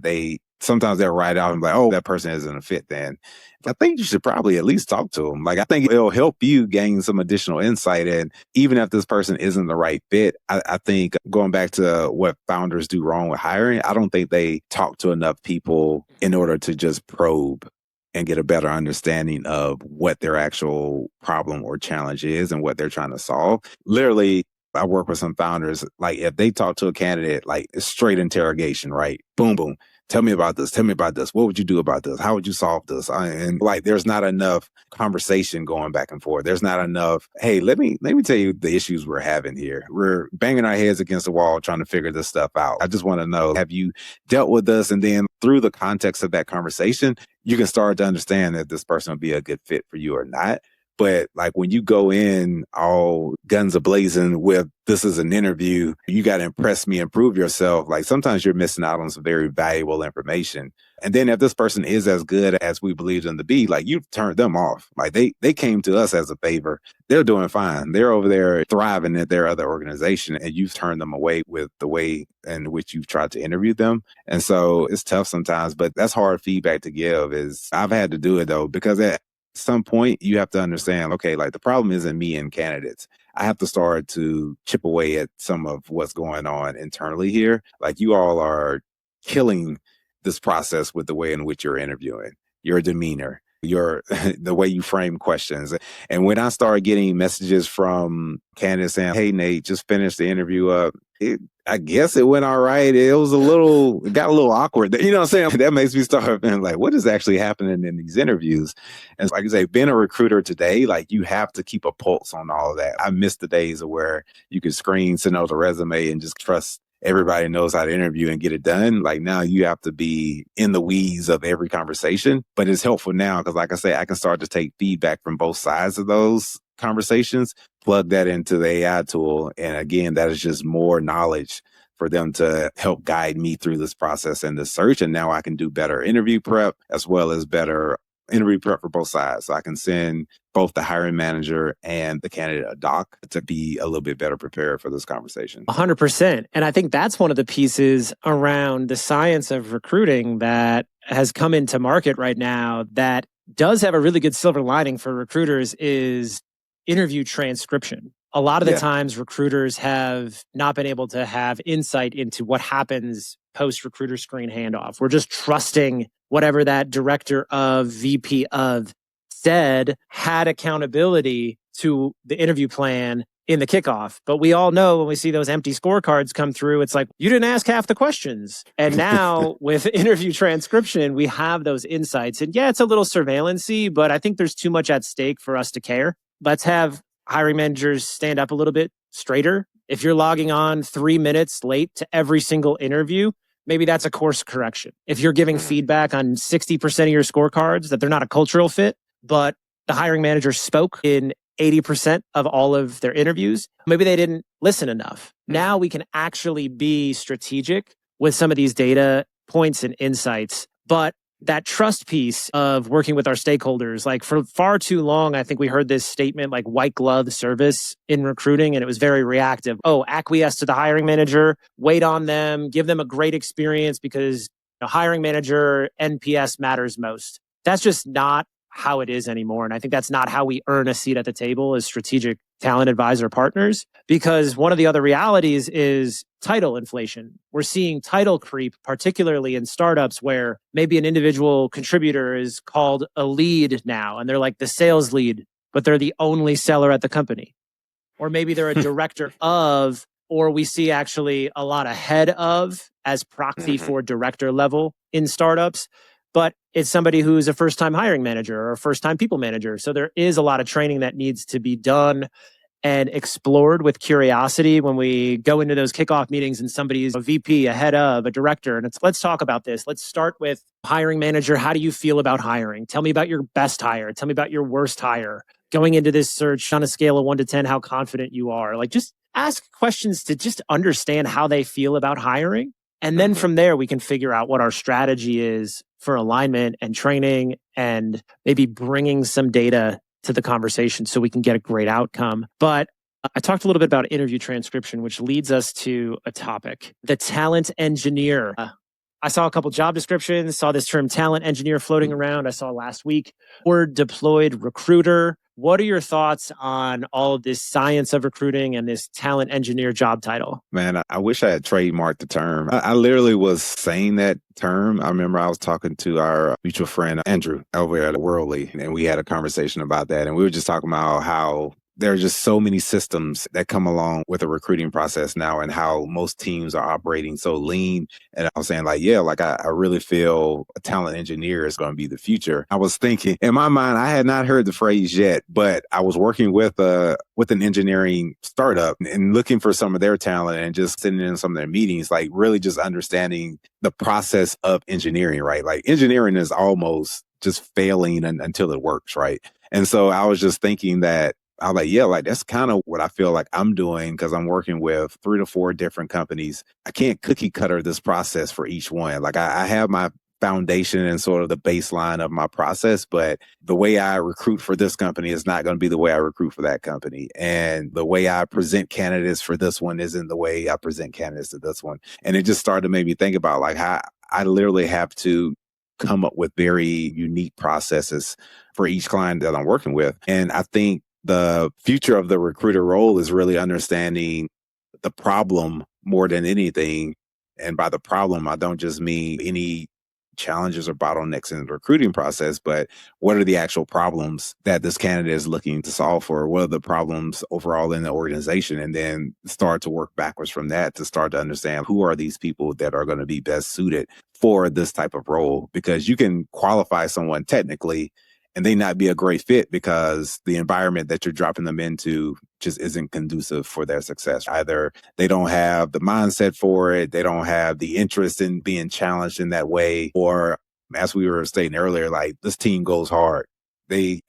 sometimes they'll write out and be like, oh, that person isn't a fit then. I think you should probably at least talk to them. Like, I think it'll help you gain some additional insight. And even if this person isn't the right fit, I think going back to what founders do wrong with hiring, I don't think they talk to enough people in order to just probe and get a better understanding of what their actual problem or challenge is and what they're trying to solve. Literally, I work with some founders, like if they talk to a candidate, like it's straight interrogation, right? Boom, boom. tell me about this. Tell me about this. What would you do about this? How would you solve this? And like, there's not enough conversation going back and forth. There's not enough, hey, let me tell you the issues we're having here. We're banging our heads against the wall trying to figure this stuff out. I just want to know, have you dealt with this? And then through the context of that conversation, you can start to understand that this person will be a good fit for you or not. But like when you go in all guns a-blazing with this is an interview, you got to impress me and prove yourself. Like sometimes you're missing out on some very valuable information. And then if this person is as good as we believe them to be, like you've turned them off. Like they came to us as a favor. They're doing fine. They're over there thriving at their other organization, and you've turned them away with the way in which you've tried to interview them. And so it's tough sometimes, but that's hard feedback to give. Is I've had to do it though, because at some point you have to understand, okay, like the problem isn't me and candidates. I have to start to chip away at some of what's going on internally here. Like you all are killing this process with the way in which you're interviewing, your demeanor, your the way you frame questions. And when I started getting messages from candidates saying, hey, Nate, just finished the interview up, I guess it went all right. It got a little awkward. You know what I'm saying? That makes me start being like, what is actually happening in these interviews? And like I say, being a recruiter today, like you have to keep a pulse on all of that. I miss the days of where you could send out the resume and just trust everybody knows how to interview and get it done. Like now you have to be in the weeds of every conversation, but it's helpful now because like I say, I can start to take feedback from both sides of those conversations, plug that into the AI tool. And again, that is just more knowledge for them to help guide me through this process and this search. And now I can do better interview prep as well as better interview prep for both sides. So I can send both the hiring manager and the candidate a doc to be a little bit better prepared for this conversation. 100%. And I think that's one of the pieces around the science of recruiting that has come into market right now that does have a really good silver lining for recruiters is interview transcription. A lot of the times recruiters have not been able to have insight into what happens post-recruiter screen handoff. We're just trusting whatever that director of, VP of said had accountability to the interview plan in the kickoff. But we all know when we see those empty scorecards come through, it's like, you didn't ask half the questions. And now with interview transcription, we have those insights. And yeah, it's a little surveillance-y, but I think there's too much at stake for us to care. Let's have hiring managers stand up a little bit straighter. If you're logging on 3 minutes late to every single interview, maybe that's a course correction. If you're giving feedback on 60% of your scorecards that they're not a cultural fit, but the hiring manager spoke in 80% of all of their interviews, maybe they didn't listen enough. Now we can actually be strategic with some of these data points and insights. But that trust piece of working with our stakeholders, like for far too long, I think we heard this statement like white glove service in recruiting, and it was very reactive. Oh, acquiesce to the hiring manager, wait on them, give them a great experience because the hiring manager NPS matters most. That's just not how it is anymore. And I think that's not how we earn a seat at the table as strategic talent advisor partners, because one of the other realities is title inflation. We're seeing title creep, particularly in startups where maybe an individual contributor is called a lead now, and they're like the sales lead, but they're the only seller at the company. Or maybe they're a director of, or we see actually a lot of head of as proxy for director level in startups. But it's somebody who's a first-time hiring manager or a first-time people manager. So there is a lot of training that needs to be done and explored with curiosity when we go into those kickoff meetings and somebody's a VP, a head of, a director. And it's, let's talk about this. Let's start with hiring manager. How do you feel about hiring? Tell me about your best hire. Tell me about your worst hire. Going into this search on a scale of 1 to 10, how confident you are. Like just ask questions to just understand how they feel about hiring. And then from there, we can figure out what our strategy is for alignment and training and maybe bringing some data to the conversation so we can get a great outcome. But I talked a little bit about interview transcription, which leads us to a topic, the talent engineer. I saw a couple job descriptions, saw this term talent engineer floating around. I saw last week, word deployed recruiter. What are your thoughts on all of this science of recruiting and this talent engineer job title? Man, I wish I had trademarked the term. I literally was saying that term. I remember I was talking to our mutual friend, Andrew, over at Wylie, and we had a conversation about that. And we were just talking about how there are just so many systems that come along with a recruiting process now and how most teams are operating so lean. And I was saying like, yeah, like I really feel a talent engineer is going to be the future. I was thinking in my mind, I had not heard the phrase yet, but I was working with an engineering startup and looking for some of their talent and just sitting in some of their meetings, like really just understanding the process of engineering, right? Like engineering is almost just failing until it works, right? And so I was just thinking that I was like, yeah, like that's kind of what I feel like I'm doing because I'm working with 3 to 4 different companies. I can't cookie cutter this process for each one. Like I have my foundation and sort of the baseline of my process, but the way I recruit for this company is not going to be the way I recruit for that company. And the way I present candidates for this one isn't the way I present candidates to this one. And it just started to make me think about like how I literally have to come up with very unique processes for each client that I'm working with. And I think the future of the recruiter role is really understanding the problem more than anything. And by the problem, I don't just mean any challenges or bottlenecks in the recruiting process, but what are the actual problems that this candidate is looking to solve for? What are the problems overall in the organization? And then start to work backwards from that to start to understand who are these people that are going to be best suited for this type of role? Because you can qualify someone technically and they not be a great fit because the environment that you're dropping them into just isn't conducive for their success. Either they don't have the mindset for it, they don't have the interest in being challenged in that way, or as we were stating earlier, like this team goes hard.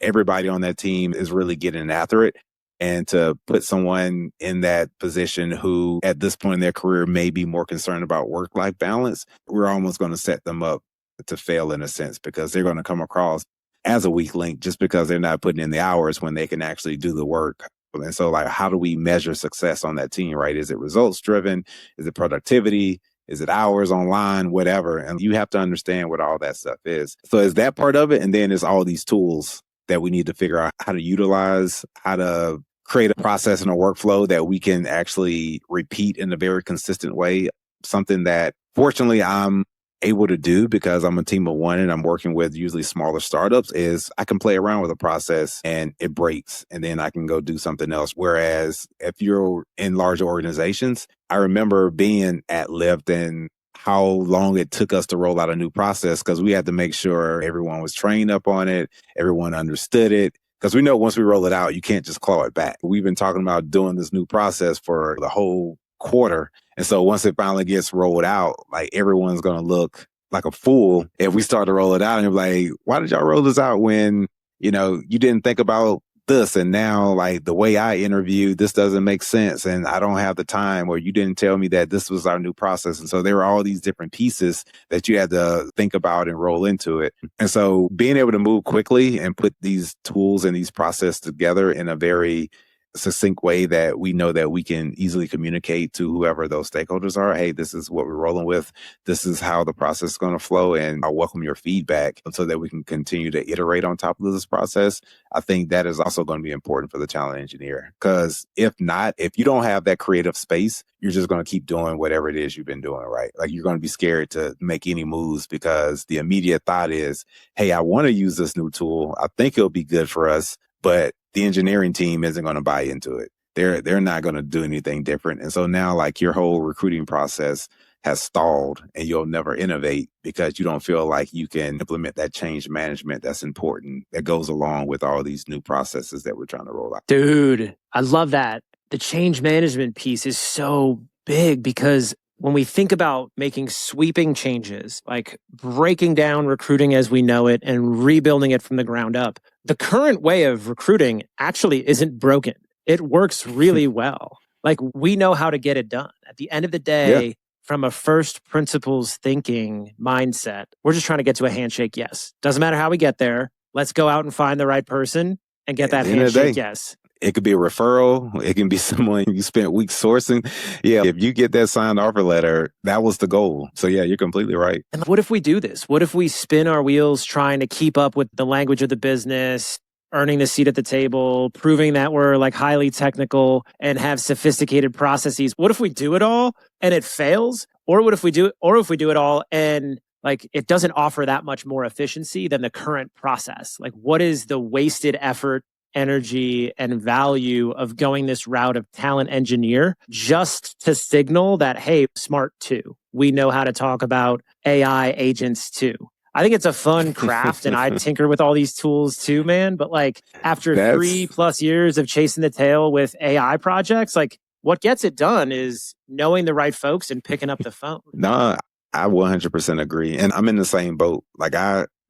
Everybody on that team is really getting after it. And to put someone in that position who at this point in their career may be more concerned about work-life balance, we're almost going to set them up to fail in a sense because they're going to come across as a weak link just because they're not putting in the hours when they can actually do the work. And so like, how do we measure success on that team, right? Is it results driven? Is it productivity? Is it hours online? Whatever. And you have to understand what all that stuff is. So is that part of it? And then there's all these tools that we need to figure out how to utilize, how to create a process and a workflow that we can actually repeat in a very consistent way. Something that fortunately I'm able to do because I'm a team of one and I'm working with usually smaller startups is I can play around with a process and it breaks and then I can go do something else. Whereas if you're in large organizations, I remember being at Lyft and how long it took us to roll out a new process because we had to make sure everyone was trained up on it, everyone understood it. Because we know once we roll it out, you can't just claw it back. We've been talking about doing this new process for the whole quarter. And so once it finally gets rolled out, like everyone's going to look like a fool if we start to roll it out and you're like, why did y'all roll this out when, you didn't think about this? And now like the way I interviewed, this doesn't make sense. And I don't have the time, or you didn't tell me that this was our new process. And so there were all these different pieces that you had to think about and roll into it. And so being able to move quickly and put these tools and these processes together in a very succinct way that we know that we can easily communicate to whoever those stakeholders are. Hey, this is what we're rolling with. This is how the process is going to flow. And I welcome your feedback so that we can continue to iterate on top of this process. I think that is also going to be important for the talent engineer. Because if not, if you don't have that creative space, you're just going to keep doing whatever it is you've been doing, right? Like you're going to be scared to make any moves because the immediate thought is, hey, I want to use this new tool. I think it'll be good for us, but the engineering team isn't going to buy into it. They're not going to do anything different. And so now like your whole recruiting process has stalled and you'll never innovate because you don't feel like you can implement that change management that's important that goes along with all these new processes that we're trying to roll out. Dude, I love that. The change management piece is so big because when we think about making sweeping changes, like breaking down recruiting as we know it and rebuilding it from the ground up, the current way of recruiting actually isn't broken. It works really well. Like we know how to get it done. At the end of the day, from a first principles thinking mindset, we're just trying to get to a handshake yes. Doesn't matter how we get there. Let's go out and find the right person and get that handshake yes. It could be a referral. It can be someone you spent weeks sourcing. Yeah, if you get that signed offer letter, that was the goal. So yeah, you're completely right. And what if we do this? What if we spin our wheels trying to keep up with the language of the business, earning the seat at the table, proving that we're like highly technical and have sophisticated processes? What if we do it all and it fails? Or what if we do it all and like it doesn't offer that much more efficiency than the current process? Like what is the wasted effort energy and value of going this route of talent engineer just to signal that, hey, smart too. We know how to talk about AI agents too. I think it's a fun craft and I tinker with all these tools too, man. But like after That's 3+ years of chasing the tail with AI projects, like what gets it done is knowing the right folks and picking up the phone. no, I 100% agree. And I'm in the same boat.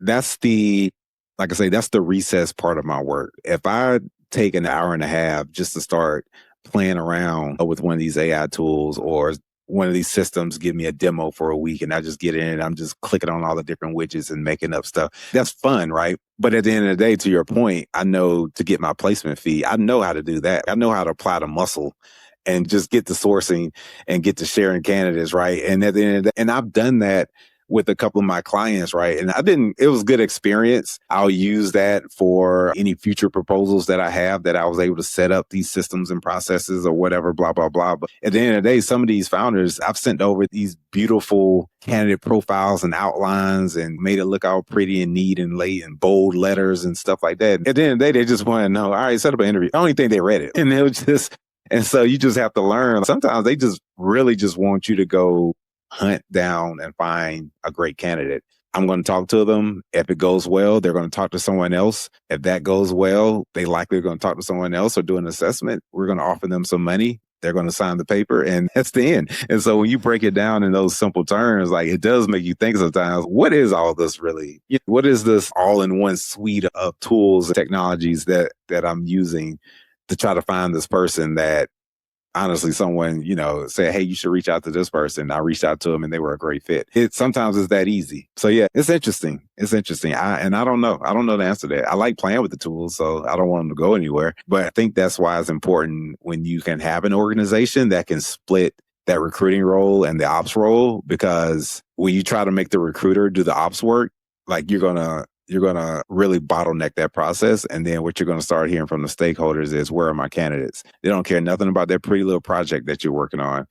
That's the, like I say, that's the recess part of my work. If I take an hour and a half just to start playing around with one of these AI tools or one of these systems, give me a demo for a week and I just get in and I'm just clicking on all the different widgets and making up stuff. That's fun, right? But at the end of the day, to your point, I know to get my placement fee, I know how to do that. I know how to apply the muscle and just get to sourcing and get to sharing candidates, right? And at the end of the day, and I've done that with a couple of my clients, right? And it was good experience. I'll use that for any future proposals that I have that I was able to set up these systems and processes or whatever, blah, blah, blah. But at the end of the day, some of these founders, I've sent over these beautiful candidate profiles and outlines and made it look all pretty and neat and late and bold letters and stuff like that. At the end of the day, they just want to know, all right, set up an interview. I don't even think they read it. And it was just, and so you just have to learn. Sometimes they just really just want you to go hunt down and find a great candidate. I'm going to talk to them. If it goes well, they're going to talk to someone else. If that goes well, they likely are going to talk to someone else or do an assessment. We're going to offer them some money. They're going to sign the paper and that's the end. And so when you break it down in those simple terms, like it does make you think sometimes, what is all this really? What is this all-in-one suite of tools and technologies that I'm using to try to find this person that honestly someone, say, hey, you should reach out to this person. I reached out to them and they were a great fit. Sometimes it's that easy. So yeah, it's interesting. It's interesting. I don't know. I don't know the answer to that. I like playing with the tools, so I don't want them to go anywhere. But I think that's why it's important when you can have an organization that can split that recruiting role and the ops role, because when you try to make the recruiter do the ops work, like you're going to really bottleneck that process. And then what you're going to start hearing from the stakeholders is, where are my candidates? They don't care nothing about that pretty little project that you're working on.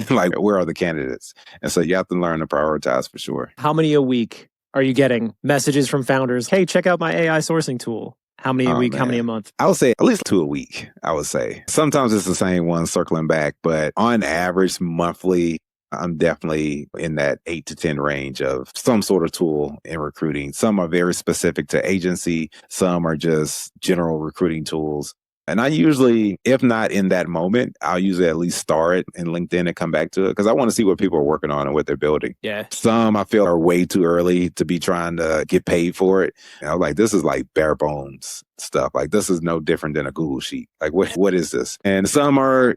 Like, where are the candidates? And so you have to learn to prioritize for sure. How many a week are you getting messages from founders? Hey, check out my AI sourcing tool. How many a week? Man. How many a month? I would say at least 2 a week, I would say. Sometimes it's the same one circling back, but on average, monthly, I'm definitely in that 8 to 10 range of some sort of tool in recruiting. Some are very specific to agency. Some are just general recruiting tools. And I usually, if not in that moment, I'll usually at least start it in LinkedIn and come back to it because I want to see what people are working on and what they're building. Yeah. Some I feel are way too early to be trying to get paid for it. Like, this is like bare bones stuff. Like, this is no different than a Google sheet. Like, what is this? And some are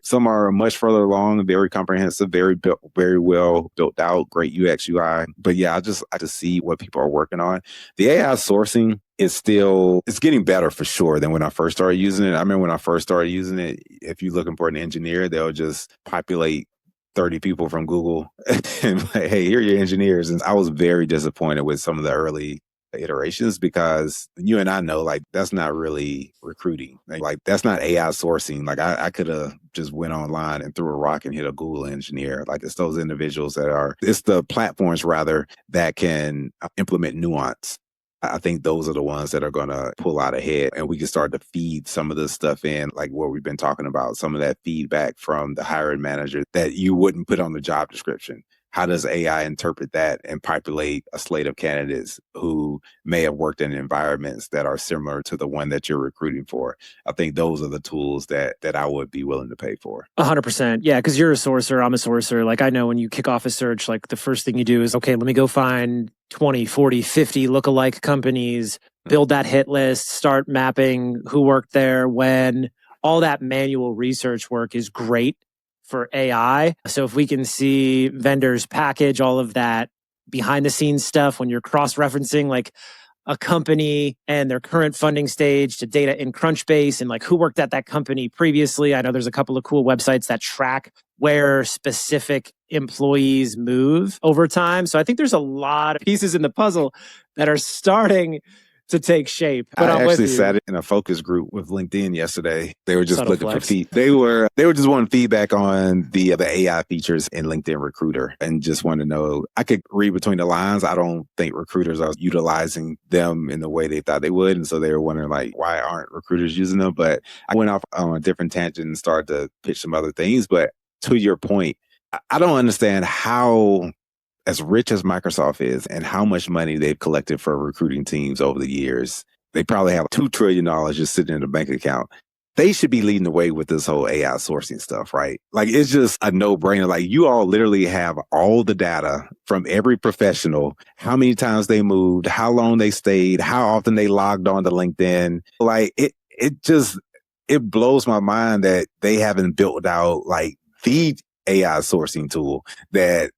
much further along, very comprehensive, very well built out, great UX UI. But yeah, I just see what people are working on. The AI sourcing it's getting better for sure than when I first started using it. I remember when I first started using it, if you're looking for an engineer, they'll just populate 30 people from Google and like, hey, here are your engineers. And I was very disappointed with some of the early iterations because you and I know, like, that's not really recruiting. Like that's not AI sourcing. Like I could have just went online and threw a rock and hit a Google engineer. Like, it's those individuals it's the platforms rather that can implement nuance. I think those are the ones that are going to pull out ahead, and we can start to feed some of this stuff in, like what we've been talking about, some of that feedback from the hiring manager that you wouldn't put on the job description. How does AI interpret that and populate a slate of candidates who may have worked in environments that are similar to the one that you're recruiting for? I think those are the tools that I would be willing to pay for. 100%. Yeah, because you're a sourcer, I'm a sourcer. Like, I know when you kick off a search, like the first thing you do is, okay, let me go find 20, 40, 50 lookalike companies, build that hit list, start mapping who worked there, when. All that manual research work is great for AI. So if we can see vendors package all of that behind the scenes stuff when you're cross-referencing like a company and their current funding stage to data in Crunchbase and like who worked at that company previously. I know there's a couple of cool websites that track where specific employees move over time. So I think there's a lot of pieces in the puzzle that are starting to take shape. But I I'm with actually you. sat in a focus group with LinkedIn yesterday. They were just Subtle looking for flex. they were just wanting feedback on the AI features in LinkedIn Recruiter and just want to know. I could read between the lines. I don't think recruiters are utilizing them in the way they thought they would, and so they were wondering like why aren't recruiters using them? But I went off on a different tangent and started to pitch some other things. But to your point, I don't understand how, as rich as Microsoft is and how much money they've collected for recruiting teams over the years, they probably have $2 trillion just sitting in a bank account. They should be leading the way with this whole AI sourcing stuff, right? Like, it's just a no brainer. Like, you all literally have all the data from every professional, how many times they moved, how long they stayed, how often they logged on to LinkedIn. Like, it blows my mind that they haven't built out like the AI sourcing tool that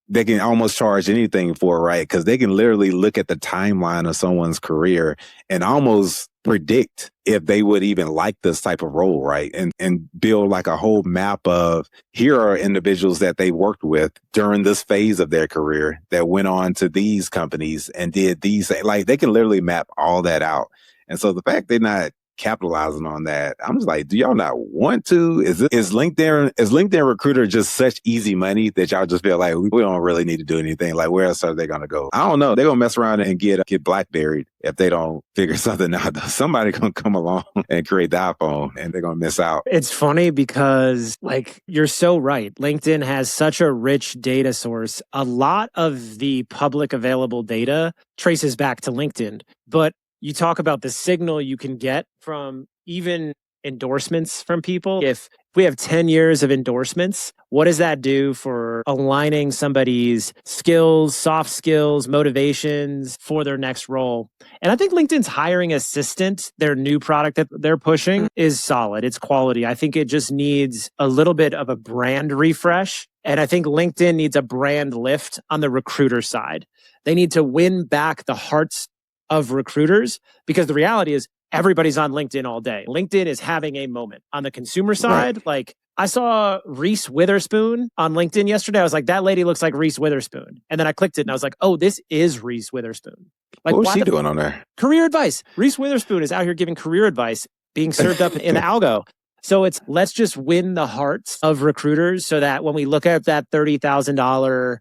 they can almost charge anything for, right? Because they can literally look at the timeline of someone's career and almost predict if they would even like this type of role, right? And build like a whole map of here are individuals that they worked with during this phase of their career that went on to these companies and did these, like they can literally map all that out. And so the fact they're not capitalizing on that, I'm just like, do y'all not want to? Is LinkedIn Recruiter just such easy money that y'all just feel like we don't really need to do anything? Like, where else are they gonna go? I don't know. They're gonna mess around and get blackberried if they don't figure something out. Somebody gonna come along and create the iPhone and they're gonna miss out. It's funny because, like, you're so right. LinkedIn has such a rich data source. A lot of the public available data traces back to LinkedIn. But you talk about the signal you can get from even endorsements from people. If we have 10 years of endorsements, what does that do for aligning somebody's skills, soft skills, motivations for their next role? And I think LinkedIn's hiring assistant, their new product that they're pushing, is solid. It's quality. I think it just needs a little bit of a brand refresh. And I think LinkedIn needs a brand lift on the recruiter side. They need to win back the hearts of recruiters, because the reality is everybody's on LinkedIn all day. LinkedIn is having a moment. On the consumer side, like I saw Reese Witherspoon on LinkedIn yesterday. I was like, that lady looks like Reese Witherspoon. And then I clicked it and I was like, oh, this is Reese Witherspoon. Like, what was she doing on there? Career advice. Reese Witherspoon is out here giving career advice, being served up in algo. So it's, let's just win the hearts of recruiters so that when we look at that $30,000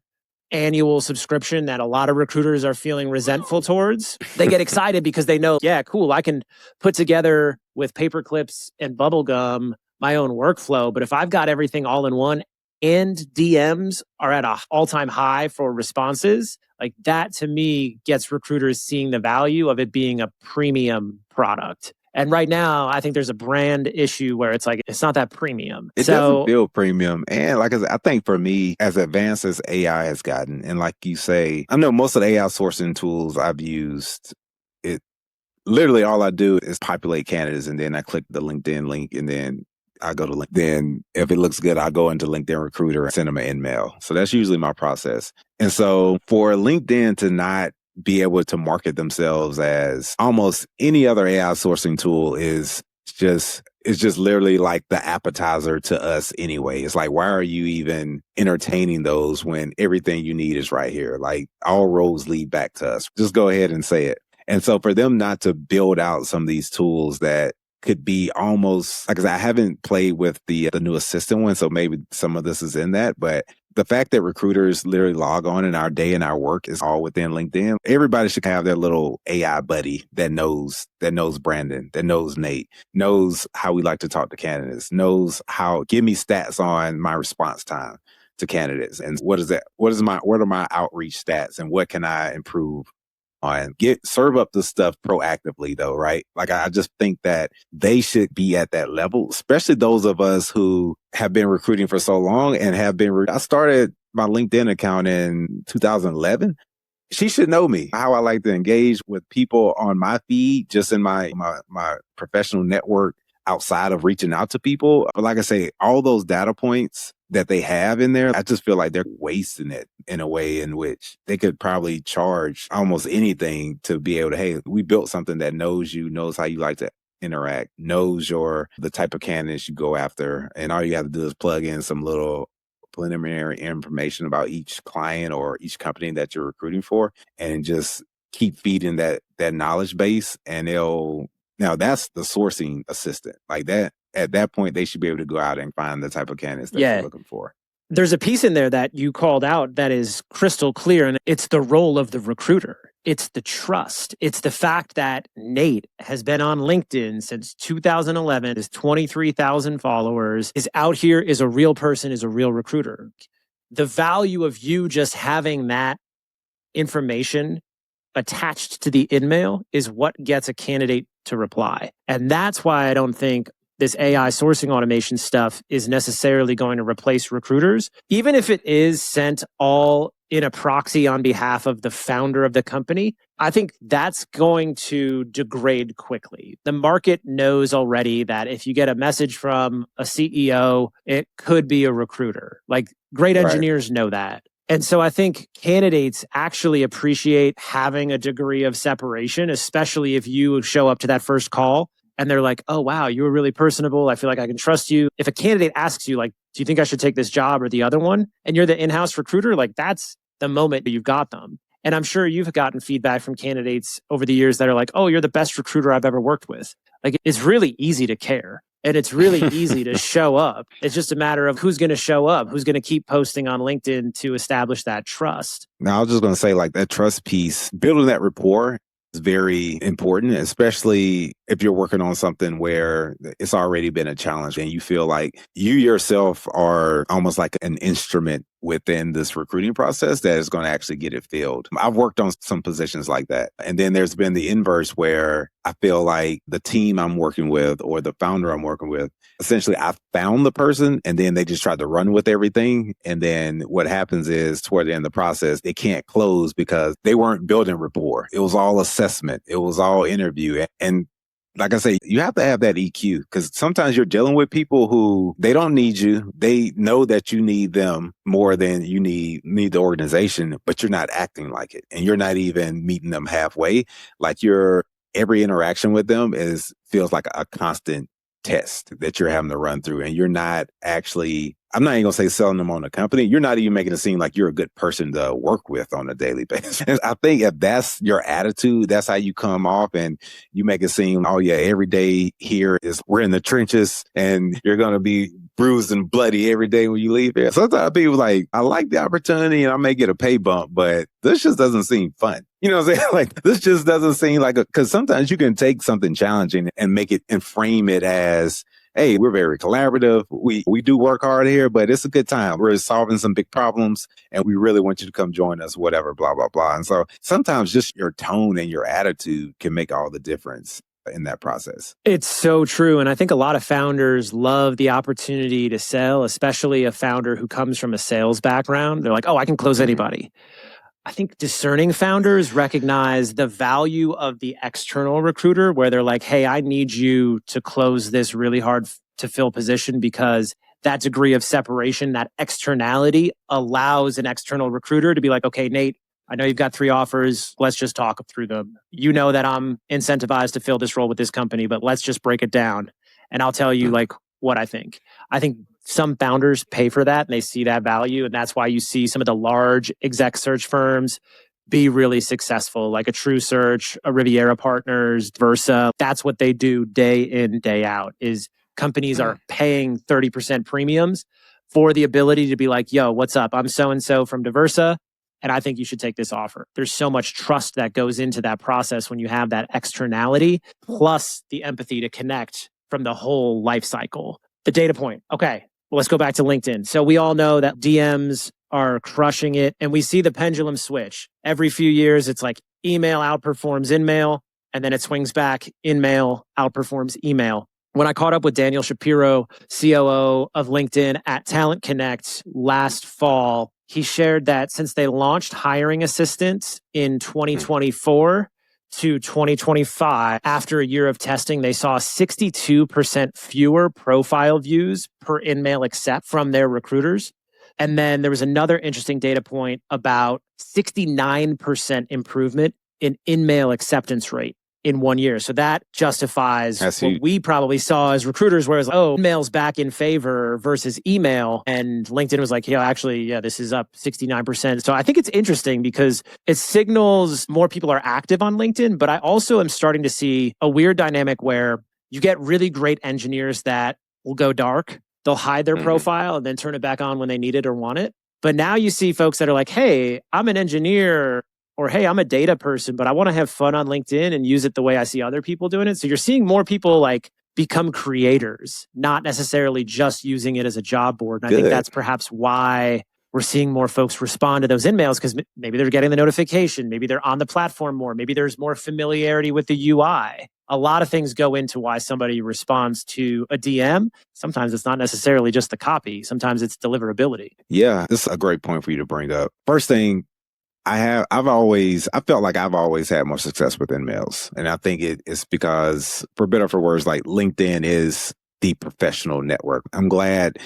annual subscription that a lot of recruiters are feeling resentful towards, they get excited because they know, yeah, cool, I can put together with paper clips and bubble gum my own workflow. But if I've got everything all in one and DMs are at an all-time high for responses, like that to me gets recruiters seeing the value of it being a premium product. And right now, I think there's a brand issue where it's like, it's not that premium. It doesn't feel premium. And like I said, I think for me, as advanced as AI has gotten, and like you say, I know most of the AI sourcing tools I've used, it literally all I do is populate candidates and then I click the LinkedIn link and then I go to LinkedIn. If it looks good, I go into LinkedIn Recruiter and send them an email. So that's usually my process. And so for LinkedIn to not be able to market themselves as almost any other AI sourcing tool is just literally like the appetizer to us anyway. It's like, why are you even entertaining those when everything you need is right here? Like all roads lead back to us. Just go ahead and say it. And so for them not to build out some of these tools that could be almost, like I haven't played with the new assistant one, so maybe some of this is in that, but the fact that recruiters literally log on and our day and our work is all within LinkedIn, everybody should have their little AI buddy that knows Brandon, that knows Nate, knows how we like to talk to candidates, knows how, give me stats on my response time to candidates. And what are my outreach stats and what can I improve on? Serve up the stuff proactively though, right? Like I just think that they should be at that level, especially those of us who have been recruiting for so long and have been, I started my LinkedIn account in 2011. She should know me, how I like to engage with people on my feed, just in my professional network outside of reaching out to people. But like I say, all those data points that they have in there, I just feel like they're wasting it in a way in which they could probably charge almost anything to be able to, hey, we built something that knows you, knows how you like to interact, knows the type of candidates you go after. And all you have to do is plug in some little preliminary information about each client or each company that you're recruiting for and just keep feeding that knowledge base, and now that's the sourcing assistant. Like that, at that point, they should be able to go out and find the type of candidates that you're looking for. There's a piece in there that you called out that is crystal clear, and it's the role of the recruiter. It's the trust. It's the fact that Nate has been on LinkedIn since 2011, has 23,000 followers, is out here, is a real person, is a real recruiter. The value of you just having that information attached to the InMail is what gets a candidate to reply. And that's why I don't think this AI sourcing automation stuff is necessarily going to replace recruiters, even if it is sent all in a proxy on behalf of the founder of the company. I think that's going to degrade quickly. The market knows already that if you get a message from a CEO, it could be a recruiter. Like great engineers know that. And so I think candidates actually appreciate having a degree of separation, especially if you show up to that first call and they're like, oh, wow, you were really personable. I feel like I can trust you. If a candidate asks you, like, do you think I should take this job or the other one? And you're the in-house recruiter, like that's the moment that you've got them. And I'm sure you've gotten feedback from candidates over the years that are like, oh, you're the best recruiter I've ever worked with. Like it's really easy to care. And it's really easy to show up. It's just a matter of who's going to show up, who's going to keep posting on LinkedIn to establish that trust. Now, I was just going to say, like, that trust piece, building that rapport is very important, especially if you're working on something where it's already been a challenge and you feel like you yourself are almost like an instrument within this recruiting process that is going to actually get it filled. I've worked on some positions like that. And then there's been the inverse where I feel like the team I'm working with or the founder I'm working with, essentially I found the person and then they just tried to run with everything. And then what happens is toward the end of the process, it can't close because they weren't building rapport. It was all assessment. It was all interview. And like I say, you have to have that EQ because sometimes you're dealing with people who they don't need you. They know that you need them more than you need the organization, but you're not acting like it. And you're not even meeting them halfway. Like every interaction with them feels like a constant test that you're having to run through. And you're not actually, I'm not even going to say selling them on the company. You're not even making it seem like you're a good person to work with on a daily basis. And I think if that's your attitude, that's how you come off and you make it seem, oh yeah, every day here is we're in the trenches and you're going to be bruised and bloody every day when you leave here. Sometimes people like, I like the opportunity and I may get a pay bump, but this just doesn't seem fun. You know what I'm saying? Like, this just doesn't seem like because sometimes you can take something challenging and make it and frame it as, hey, we're very collaborative. We do work hard here, but it's a good time. We're solving some big problems and we really want you to come join us, whatever, blah, blah, blah. And so sometimes just your tone and your attitude can make all the difference in that process. It's so true. And I think a lot of founders love the opportunity to sell, especially a founder who comes from a sales background. They're like, oh, I can close anybody. I think discerning founders recognize the value of the external recruiter where they're like, hey, I need you to close this really hard to fill position because that degree of separation, that externality allows an external recruiter to be like, okay, Nate, I know you've got 3 offers. Let's just talk through them. You know that I'm incentivized to fill this role with this company, but let's just break it down. And I'll tell you like what I think. I think some founders pay for that and they see that value. And that's why you see some of the large exec search firms be really successful, like a True Search, a Riviera Partners, Versa. That's what they do day in, day out, is companies are paying 30% premiums for the ability to be like, yo, what's up? I'm so-and-so from Diversa, and I think you should take this offer. There's so much trust that goes into that process when you have that externality, plus the empathy to connect from the whole life cycle. The data point. Okay, well, let's go back to LinkedIn. So we all know that DMs are crushing it, and we see the pendulum switch. Every few years, it's like email outperforms InMail, and then it swings back. InMail outperforms email. When I caught up with Daniel Shapiro, COO of LinkedIn at Talent Connect last fall, he shared that since they launched hiring assistants in 2024 to 2025, after a year of testing, they saw 62% fewer profile views per InMail accept from their recruiters. And then there was another interesting data point about 69% improvement in InMail acceptance rate in 1 year. So that justifies That's what huge. we probably saw as recruiters, whereas, email's back in favor versus email. And LinkedIn was like, this is up 69%. So I think it's interesting because it signals more people are active on LinkedIn, but I also am starting to see a weird dynamic where you get really great engineers that will go dark. They'll hide their profile and then turn it back on when they need it or want it. But now you see folks that are like, hey, I'm an engineer, or hey, I'm a data person, but I want to have fun on LinkedIn and use it the way I see other people doing it. So you're seeing more people like become creators, not necessarily just using it as a job board. And I think that's perhaps why we're seeing more folks respond to those emails, because maybe they're getting the notification, maybe they're on the platform more, maybe there's more familiarity with the UI. A lot of things go into why somebody responds to a DM. Sometimes it's not necessarily just the copy. Sometimes it's deliverability. Yeah, this is a great point for you to bring up. First thing, I felt like I've always had more success with emails. And I think it's because, for better or for worse, like LinkedIn is the professional network. I'm glad,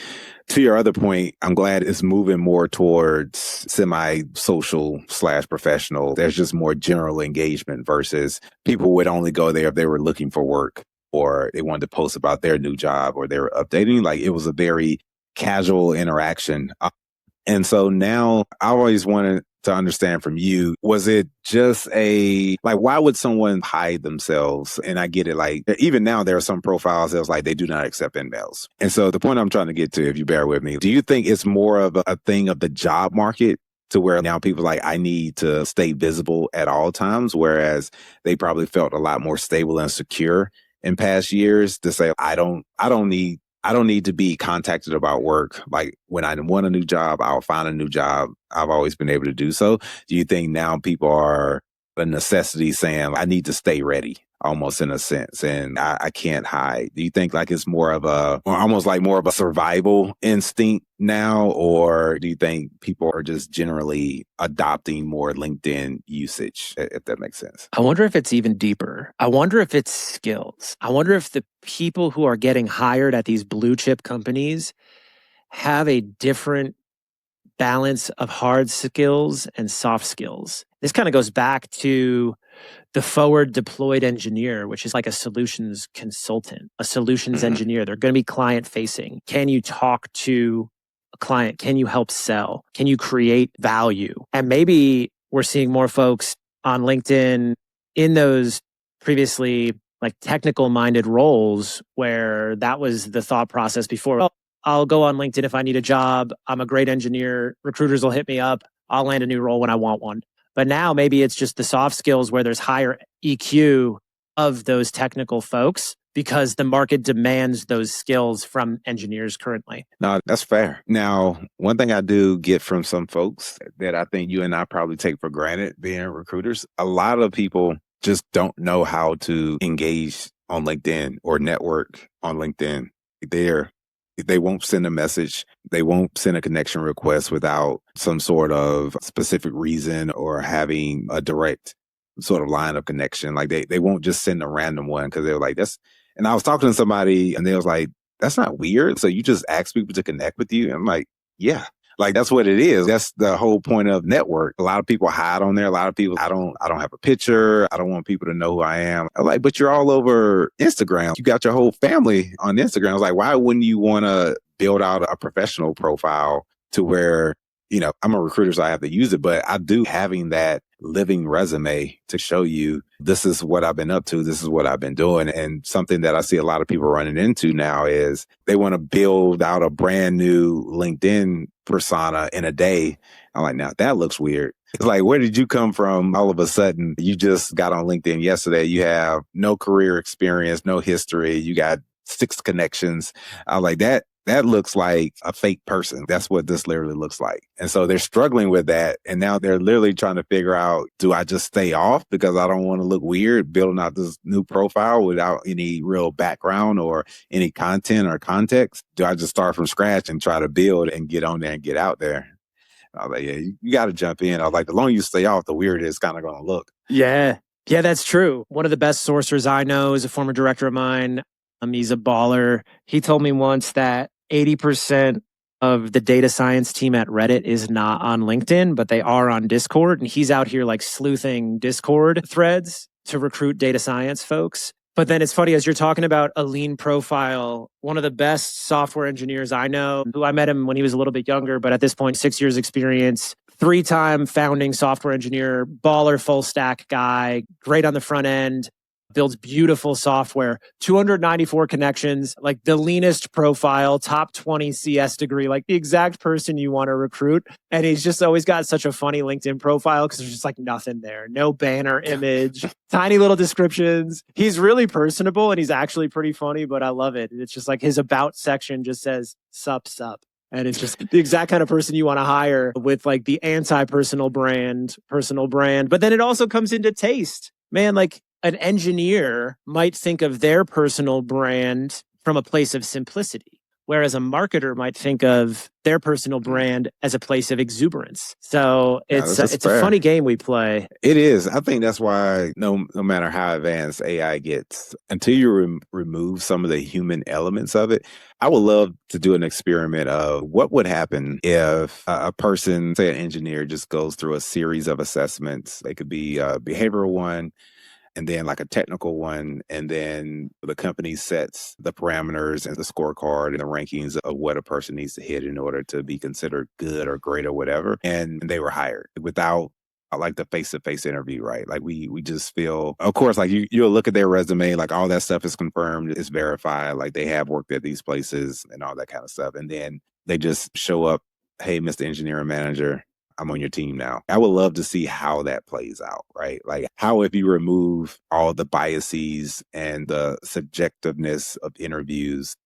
to your other point, I'm glad it's moving more towards semi-social / professional. There's just more general engagement versus people would only go there if they were looking for work or they wanted to post about their new job or they were updating. Like, it was a very casual interaction. And so now I always wanted to understand from you, was it just why would someone hide themselves? And I get it. Like, even now there are some profiles that's like, they do not accept emails. And so the point I'm trying to get to, if you bear with me, do you think it's more of a thing of the job market to where now people are like, I need to stay visible at all times, whereas they probably felt a lot more stable and secure in past years to say, I don't need to be contacted about work. Like, when I want a new job, I'll find a new job. I've always been able to do so. Do you think now people are a necessity saying, I need to stay ready, almost in a sense, and I can't hide? Do you think like it's more of almost like more of a survival instinct now? Or do you think people are just generally adopting more LinkedIn usage, if that makes sense? I wonder if it's even deeper. I wonder if it's skills. I wonder if the people who are getting hired at these blue chip companies have a different balance of hard skills and soft skills. This kind of goes back to the forward deployed engineer, which is like a solutions consultant, a solutions engineer. They're going to be client facing. Can you talk to a client? Can you help sell? Can you create value? And maybe we're seeing more folks on LinkedIn in those previously like technical minded roles where that was the thought process before. Oh, I'll go on LinkedIn if I need a job. I'm a great engineer. Recruiters will hit me up. I'll land a new role when I want one. But now maybe it's just the soft skills where there's higher EQ of those technical folks because the market demands those skills from engineers currently. No, that's fair. Now, one thing I do get from some folks that I think you and I probably take for granted being recruiters, a lot of people just don't know how to engage on LinkedIn or network on LinkedIn. They won't send a message. They won't send a connection request without some sort of specific reason or having a direct sort of line of connection. Like, they won't just send a random one because they're like, that's, and I was talking to somebody and they was like, that's not weird. So you just ask people to connect with you. And I'm like, yeah, like that's what it is. That's the whole point of network. A lot of people hide on there. A lot of people, I don't have a picture. I don't want people to know who I am. I'm like, but you're all over Instagram. You got your whole family on Instagram. I was like, why wouldn't you want to build out a professional profile to where, I'm a recruiter, so I have to use it, but I do having that living resume to show you this is what I've been up to. This is what I've been doing. And something that I see a lot of people running into now is they want to build out a brand new LinkedIn persona in a day. I'm like, now that looks weird. It's like, where did you come from? All of a sudden, you just got on LinkedIn yesterday. You have no career experience, no history. You got 6 connections. I was like, that looks like a fake person. That's what this literally looks like. And so they're struggling with that. And now they're literally trying to figure out, do I just stay off because I don't want to look weird, building out this new profile without any real background or any content or context? Do I just start from scratch and try to build and get on there and get out there? I was like, yeah, you got to jump in. I was like, the longer you stay off, the weirder it's kind of going to look. Yeah. Yeah, that's true. One of the best sourcers I know is a former director of mine. He's a baller. He told me once that 80% of the data science team at Reddit is not on LinkedIn, but they are on Discord. And he's out here like sleuthing Discord threads to recruit data science folks. But then it's funny, as you're talking about a lean profile, one of the best software engineers I know, who I met him when he was a little bit younger, but at this point, 6 years experience, 3-time founding software engineer, baller full stack guy, great on the front end, builds beautiful software, 294 connections, like the leanest profile, top 20 CS degree, like the exact person you want to recruit. And he's just always got such a funny LinkedIn profile because there's just like nothing there. No banner image, tiny little descriptions. He's really personable and he's actually pretty funny, but I love it. It's just like his about section just says, sup, sup. And it's just the exact kind of person you want to hire with like the anti-personal brand, personal brand. But then it also comes into taste. Man, like an engineer might think of their personal brand from a place of simplicity, whereas a marketer might think of their personal brand as a place of exuberance. So it's a funny game we play. It is. I think that's why no matter how advanced AI gets, until you remove some of the human elements of it, I would love to do an experiment of what would happen if a person, say an engineer, just goes through a series of assessments. They could be a behavioral one, and then like a technical one, and then the company sets the parameters and the scorecard and the rankings of what a person needs to hit in order to be considered good or great or whatever. And they were hired without like the face-to-face interview, right? Like we just feel, of course, like you'll look at their resume, like all that stuff is confirmed, it's verified, like they have worked at these places and all that kind of stuff. And then they just show up, hey, Mr. Engineering Manager, I'm on your team now. I would love to see how that plays out, right? Like how if you remove all the biases and the subjectiveness of interviews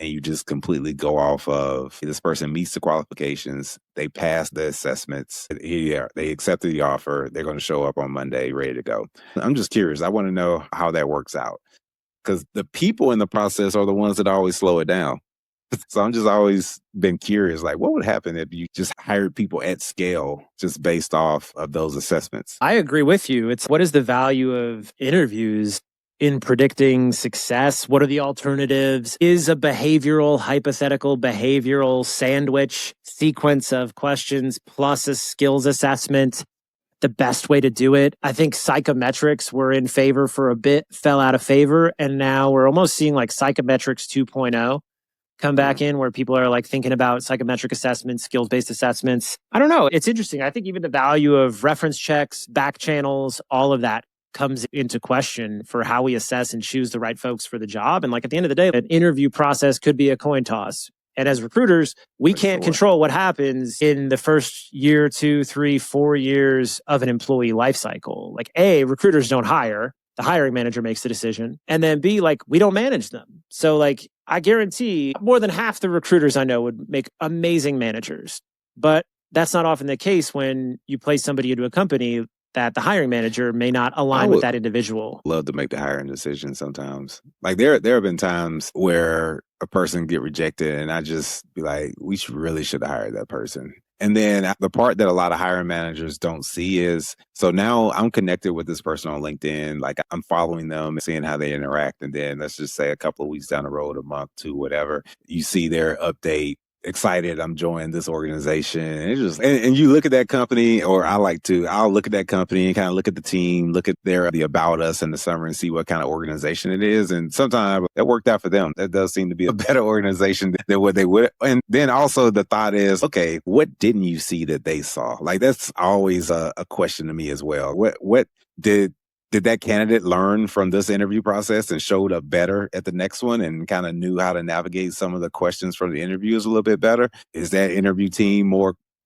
and you just completely go off of this person meets the qualifications, they pass the assessments, yeah, they accepted the offer, they're going to show up on Monday ready to go. I'm just curious. I want to know how that works out because the people in the process are the ones that always slow it down. So I'm just always been curious, like what would happen if you just hired people at scale just based off of those assessments? I agree with you. It's what is the value of interviews in predicting success? What are the alternatives? Is a hypothetical behavioral sandwich sequence of questions plus a skills assessment the best way to do it? I think psychometrics were in favor for a bit, fell out of favor, and now we're almost seeing like psychometrics 2.0 come back in where people are like thinking about psychometric assessments, skills-based assessments. I don't know. It's interesting. I think even the value of reference checks, back channels, all of that comes into question for how we assess and choose the right folks for the job. And like at the end of the day, an interview process could be a coin toss. And as recruiters, we can't control what happens in the first year, 2, 3, 4 years of an employee life cycle. Like A, recruiters don't hire. The hiring manager makes the decision. And then B, like we don't manage them. So like I guarantee more than half the recruiters I know would make amazing managers. But that's not often the case when you place somebody into a company that the hiring manager may not align with that individual. Love to make the hiring decision sometimes. Like there have been times where a person get rejected and I just be like, we really should have hired that person. And then the part that a lot of hiring managers don't see is, so now I'm connected with this person on LinkedIn, like I'm following them, seeing how they interact. And then let's just say a couple of weeks down the road, a month, 2, whatever, you see their update, excited, I'm joining this organization. And it just, and you look at that company, or I'll look at that company and kind of look at the team, look at the about us in the summer and see what kind of organization it is. And sometimes that worked out for them. That does seem to be a better organization than what they would. And then also the thought is, okay, what didn't you see that they saw? Like that's always a question to me as well. What did that candidate learn from this interview process and showed up better at the next one and kind of knew how to navigate some of the questions from the interviews a little bit better? Is that interview team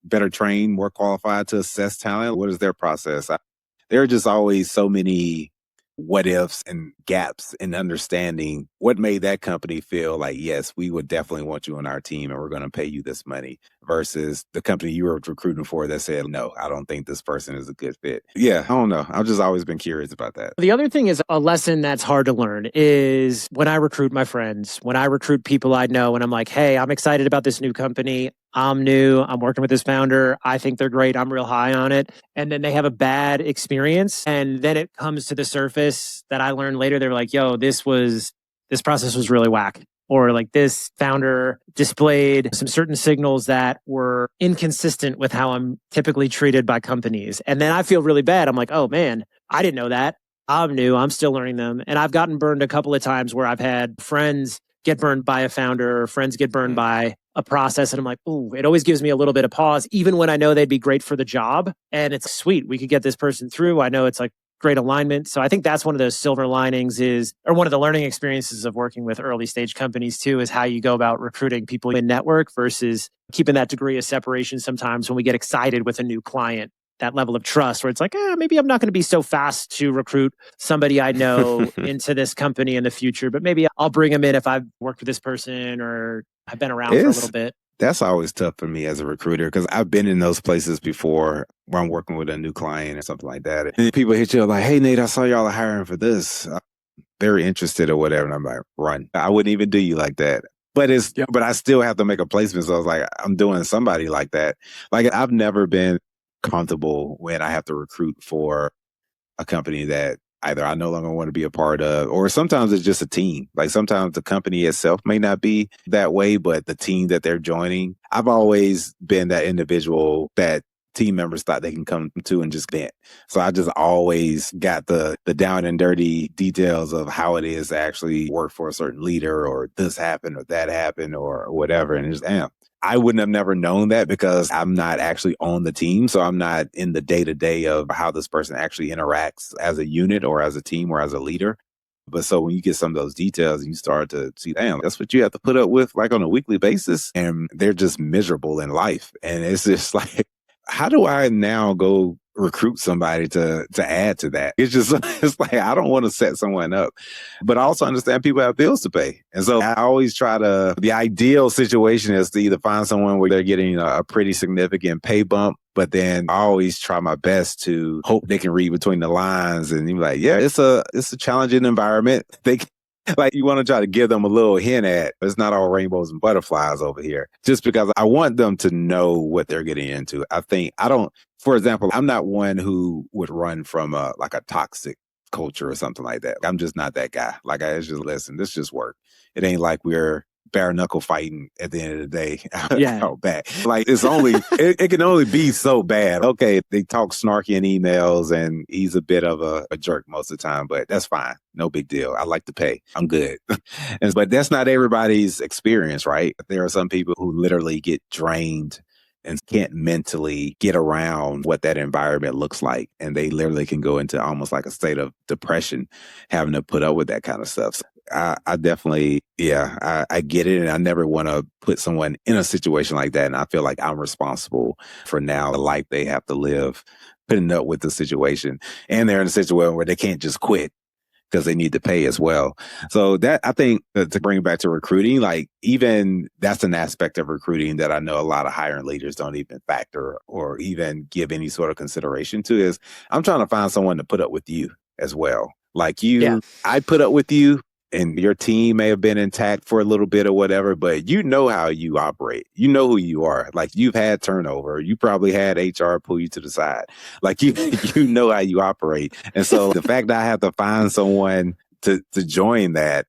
better trained, more qualified to assess talent? What is their process? There are just always so many what ifs and gaps in understanding what made that company feel like, yes, we would definitely want you on our team and we're going to pay you this money versus the company you were recruiting for that said, no, I don't think this person is a good fit. Yeah, I don't know. I've just always been curious about that. The other thing is a lesson that's hard to learn is when I recruit my friends, when I recruit people I know and I'm like, hey, I'm excited about this new company. I'm new. I'm working with this founder. I think they're great. I'm real high on it. And then they have a bad experience. And then it comes to the surface that I learned later. They're like, yo, this process was really whack. Or like this founder displayed some certain signals that were inconsistent with how I'm typically treated by companies. And then I feel really bad. I'm like, oh man, I didn't know that. I'm new. I'm still learning them. And I've gotten burned a couple of times where I've had friends get burned by a founder or friends get burned by a process. And I'm like, ooh, it always gives me a little bit of pause, even when I know they'd be great for the job. And it's sweet. We could get this person through. I know it's like great alignment. So I think that's one of those silver linings or one of the learning experiences of working with early stage companies too, is how you go about recruiting people in network versus keeping that degree of separation sometimes when we get excited with a new client, that level of trust where it's like, maybe I'm not going to be so fast to recruit somebody I know into this company in the future, but maybe I'll bring them in if I've worked with this person or I've been around for a little bit. That's always tough for me as a recruiter because I've been in those places before where I'm working with a new client or something like that. And people hit you like, hey, Nate, I saw y'all are hiring for this. I'm very interested or whatever. And I'm like, run. I wouldn't even do you like that. But but I still have to make a placement. So I was like, I'm doing somebody like that. Like I've never been comfortable when I have to recruit for a company that either I no longer want to be a part of, or sometimes it's just a team. Like sometimes the company itself may not be that way, but the team that they're joining, I've always been that individual that team members thought they can come to and just vent. So I just always got the down and dirty details of how it is to actually work for a certain leader or this happened or that happened or whatever. And just, damn. I wouldn't have never known that because I'm not actually on the team. So I'm not in the day-to-day of how this person actually interacts as a unit or as a team or as a leader. But so when you get some of those details, you start to see, damn, that's what you have to put up with like on a weekly basis. And they're just miserable in life. And it's just like, how do I now go recruit somebody to add to that? It's just, it's like, I don't want to set someone up, but I also understand people have bills to pay. And so I always the ideal situation is to either find someone where they're getting a pretty significant pay bump, but then I always try my best to hope they can read between the lines and be like, yeah, it's a challenging environment. Like you want to try to give them a little hint at it's not all rainbows and butterflies over here, just because I want them to know what they're getting into. For example, I'm not one who would run from a toxic culture or something like that. I'm just not that guy. Like it's just, listen, this just work. It ain't like we're bare knuckle fighting at the end of the day out back. Like it can only be so bad. Okay, they talk snarky in emails and he's a bit of a jerk most of the time, but that's fine. No big deal. I like to pay. I'm good. But that's not everybody's experience, right? There are some people who literally get drained and can't mentally get around what that environment looks like. And they literally can go into almost like a state of depression having to put up with that kind of stuff. So I definitely, I get it. And I never want to put someone in a situation like that. And I feel like I'm responsible for now the life they have to live, putting up with the situation. And they're in a situation where they can't just quit because they need to pay as well. So that, I think, to bring it back to recruiting, like even that's an aspect of recruiting that I know a lot of hiring leaders don't even factor or even give any sort of consideration to is I'm trying to find someone to put up with you as well. Like I put up with you and your team may have been intact for a little bit or whatever, but you know how you operate. You know who you are. Like you've had turnover. You probably had HR pull you to the side. Like you know how you operate. And so the fact that I have to find someone to join that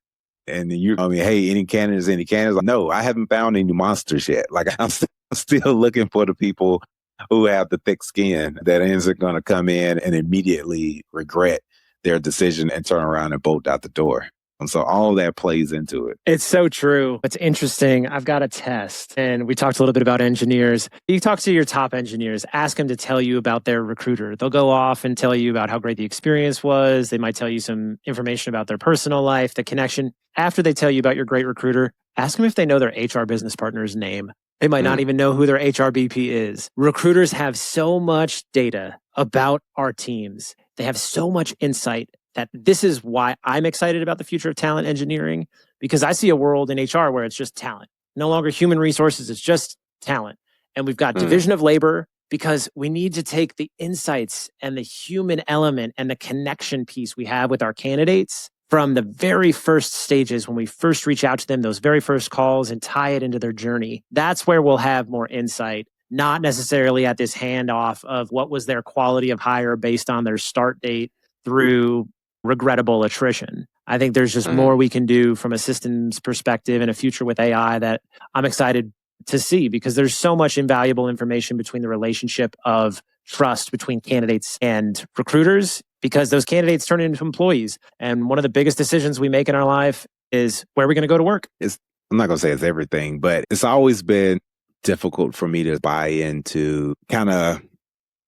and hey, any candidates? Like, no, I haven't found any monsters yet. Like I'm still looking for the people who have the thick skin that isn't going to come in and immediately regret their decision and turn around and bolt out the door. And so all of that plays into it. It's so true. It's interesting. I've got a test and we talked a little bit about engineers. You talk to your top engineers, ask them to tell you about their recruiter. They'll go off and tell you about how great the experience was. They might tell you some information about their personal life, the connection. After they tell you about your great recruiter, ask them if they know their HR business partner's name. They might not even know who their HRBP is. Recruiters have so much data about our teams. They have so much insight that this is why I'm excited about the future of talent engineering, because I see a world in HR where it's just talent. No longer human resources, it's just talent. And we've got division of labor because we need to take the insights and the human element and the connection piece we have with our candidates from the very first stages when we first reach out to them, those very first calls, and tie it into their journey. That's where we'll have more insight, not necessarily at this handoff of what was their quality of hire based on their start date through regrettable attrition. I think there's just more we can do from a systems perspective in a future with AI that I'm excited to see, because there's so much invaluable information between the relationship of trust between candidates and recruiters because those candidates turn into employees. And one of the biggest decisions we make in our life is where are we going to go to work? I'm not going to say it's everything, but it's always been difficult for me to buy into kind of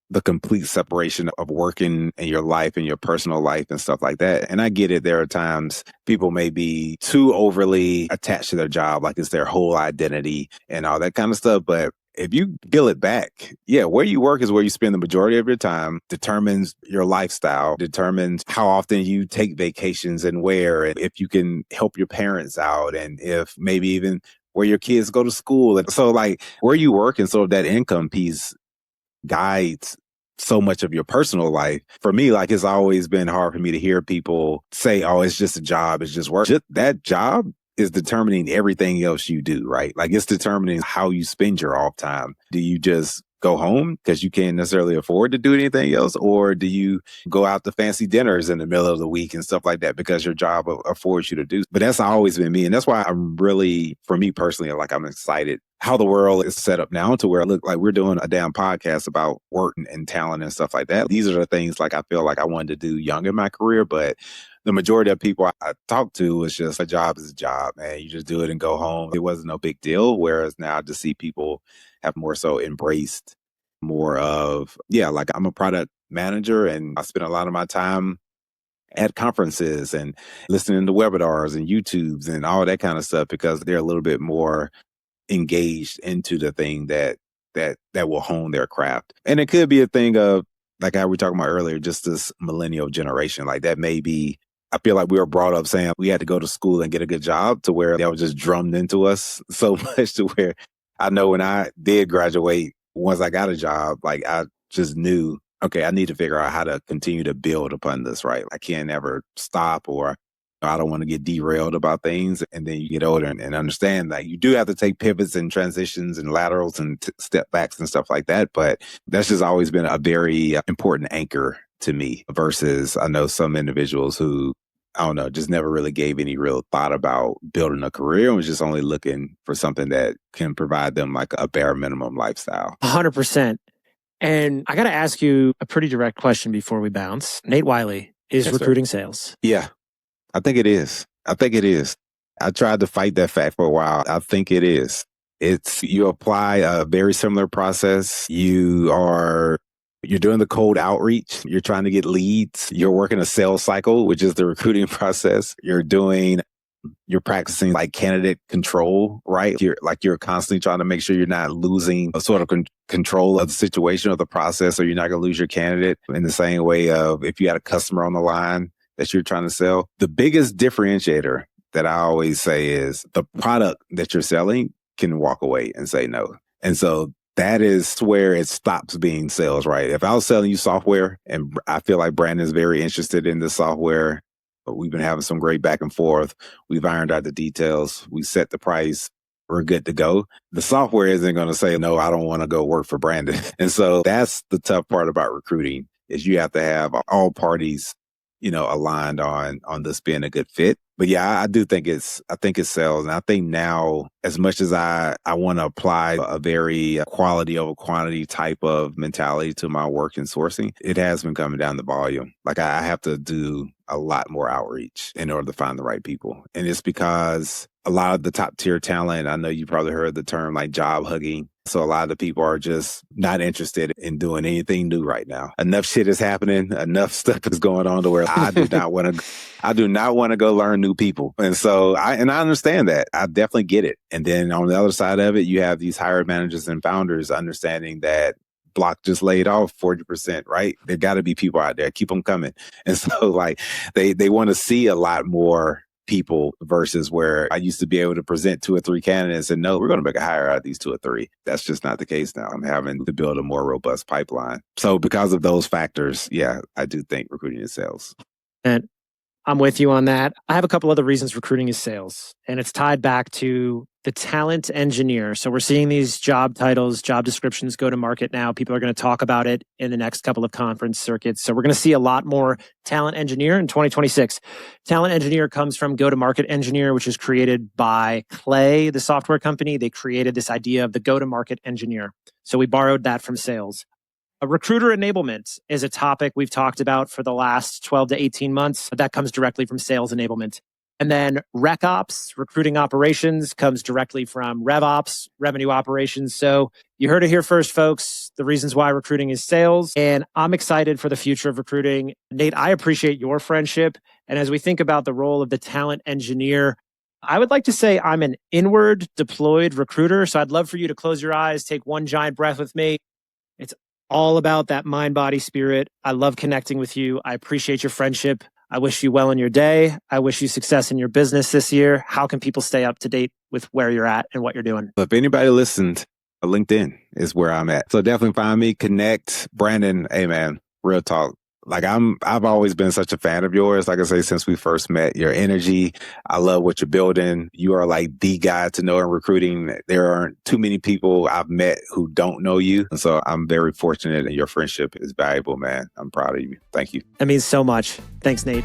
the complete separation of working in your life and your personal life and stuff like that. And I get it. There are times people may be too overly attached to their job, like it's their whole identity and all that kind of stuff. But if you peel it back, yeah, where you work is where you spend the majority of your time, determines your lifestyle, determines how often you take vacations and where, and if you can help your parents out, and if maybe even where your kids go to school. And so like where you work and sort of that income piece guides so much of your personal life. For me, like it's always been hard for me to hear people say, oh, it's just a job, it's just work. Just that job is determining everything else you do, right? Like it's determining how you spend your off time. Do you just go home because you can't necessarily afford to do anything else? Or do you go out to fancy dinners in the middle of the week and stuff like that because your job affords you to do? But that's always been me. And that's why I'm really, for me personally, like I'm excited how the world is set up now to where look like we're doing a damn podcast about work and talent and stuff like that. These are the things like I feel like I wanted to do young in my career, but the majority of people I talked to was just a job is a job, man. You just do it and go home. It wasn't no big deal. Whereas now I just see people have more so embraced more of, yeah, like I'm a product manager and I spend a lot of my time at conferences and listening to webinars and YouTubes and all that kind of stuff because they're a little bit more engaged into the thing that will hone their craft. And it could be a thing of like how we were talking about earlier, just this millennial generation. Like that may be, I feel like we were brought up saying we had to go to school and get a good job to where that was just drummed into us so much to where I know when I did graduate, once I got a job, like I just knew, okay, I need to figure out how to continue to build upon this, right? I can't ever stop or I don't want to get derailed about things. And then you get older and understand that you do have to take pivots and transitions and laterals and step backs and stuff like that. But that's just always been a very important anchor to me versus I know some individuals who, I don't know, just never really gave any real thought about building a career and was just only looking for something that can provide them like a bare minimum lifestyle. 100%. And I got to ask you a pretty direct question before we bounce. Nate Wylie, is recruiting sales? Yeah. I think it is. I think it is. I tried to fight that fact for a while. I think it is. It's you apply a very similar process. You're doing the cold outreach. You're trying to get leads. You're working a sales cycle, which is the recruiting process. You're practicing like candidate control, right? You're constantly trying to make sure you're not losing a sort of control of the situation or the process, or you're not going to lose your candidate in the same way of if you had a customer on the line that you're trying to sell. The biggest differentiator that I always say is the product that you're selling can walk away and say no. And so that is where it stops being sales, right? If I was selling you software and I feel like Brandon's very interested in the software, but we've been having some great back and forth. We've ironed out the details. We set the price. We're good to go. The software isn't going to say, no, I don't want to go work for Brandon. And so that's the tough part about recruiting is you have to have all parties aligned on this being a good fit. But yeah, I think it's sales. And I think now, as much as I want to apply a very quality over quantity type of mentality to my work in sourcing, it has been coming down the volume. Like I have to do a lot more outreach in order to find the right people. And it's because a lot of the top tier talent, I know you probably heard the term like job hugging. So a lot of the people are just not interested in doing anything new right now. Enough shit is happening. Enough stuff is going on to where I do not want to go learn new people. And so I understand that. I definitely get it. And then on the other side of it, you have these hired managers and founders understanding that Block just laid off 40%, right? There got to be people out there. Keep them coming. And so like they want to see a lot more people versus where I used to be able to present 2 or 3 candidates and no, we're going to make a hire out of these 2 or 3. That's just not the case now. I'm having to build a more robust pipeline. So because of those factors, yeah, I do think recruiting is sales. And I'm with you on that. I have a couple other reasons recruiting is sales, and it's tied back to the talent engineer. So we're seeing these job titles, job descriptions go to market now. People are going to talk about it in the next couple of conference circuits. So we're going to see a lot more talent engineer in 2026. Talent engineer comes from go-to-market engineer, which is created by Clay, the software company. They created this idea of the go-to-market engineer. So we borrowed that from sales. Recruiter enablement is a topic we've talked about for the last 12 to 18 months. That comes directly from sales enablement. And then rec ops, recruiting operations, comes directly from rev ops, revenue operations. So you heard it here first, folks, the reasons why recruiting is sales. And I'm excited for the future of recruiting. Nate, I appreciate your friendship. And as we think about the role of the talent engineer, I would like to say I'm an inward deployed recruiter. So I'd love for you to close your eyes, take one giant breath with me. It's all about that mind, body, spirit. I love connecting with you. I appreciate your friendship. I wish you well in your day. I wish you success in your business this year. How can people stay up to date with where you're at and what you're doing? If anybody listened, LinkedIn is where I'm at. So definitely find me, connect. Brandon, hey man, real talk. Like I've always been such a fan of yours. Like I say, since we first met, your energy, I love what you're building. You are like the guy to know in recruiting. There aren't too many people I've met who don't know you. And so I'm very fortunate, and your friendship is valuable, man. I'm proud of you. Thank you. That means so much. Thanks, Nate.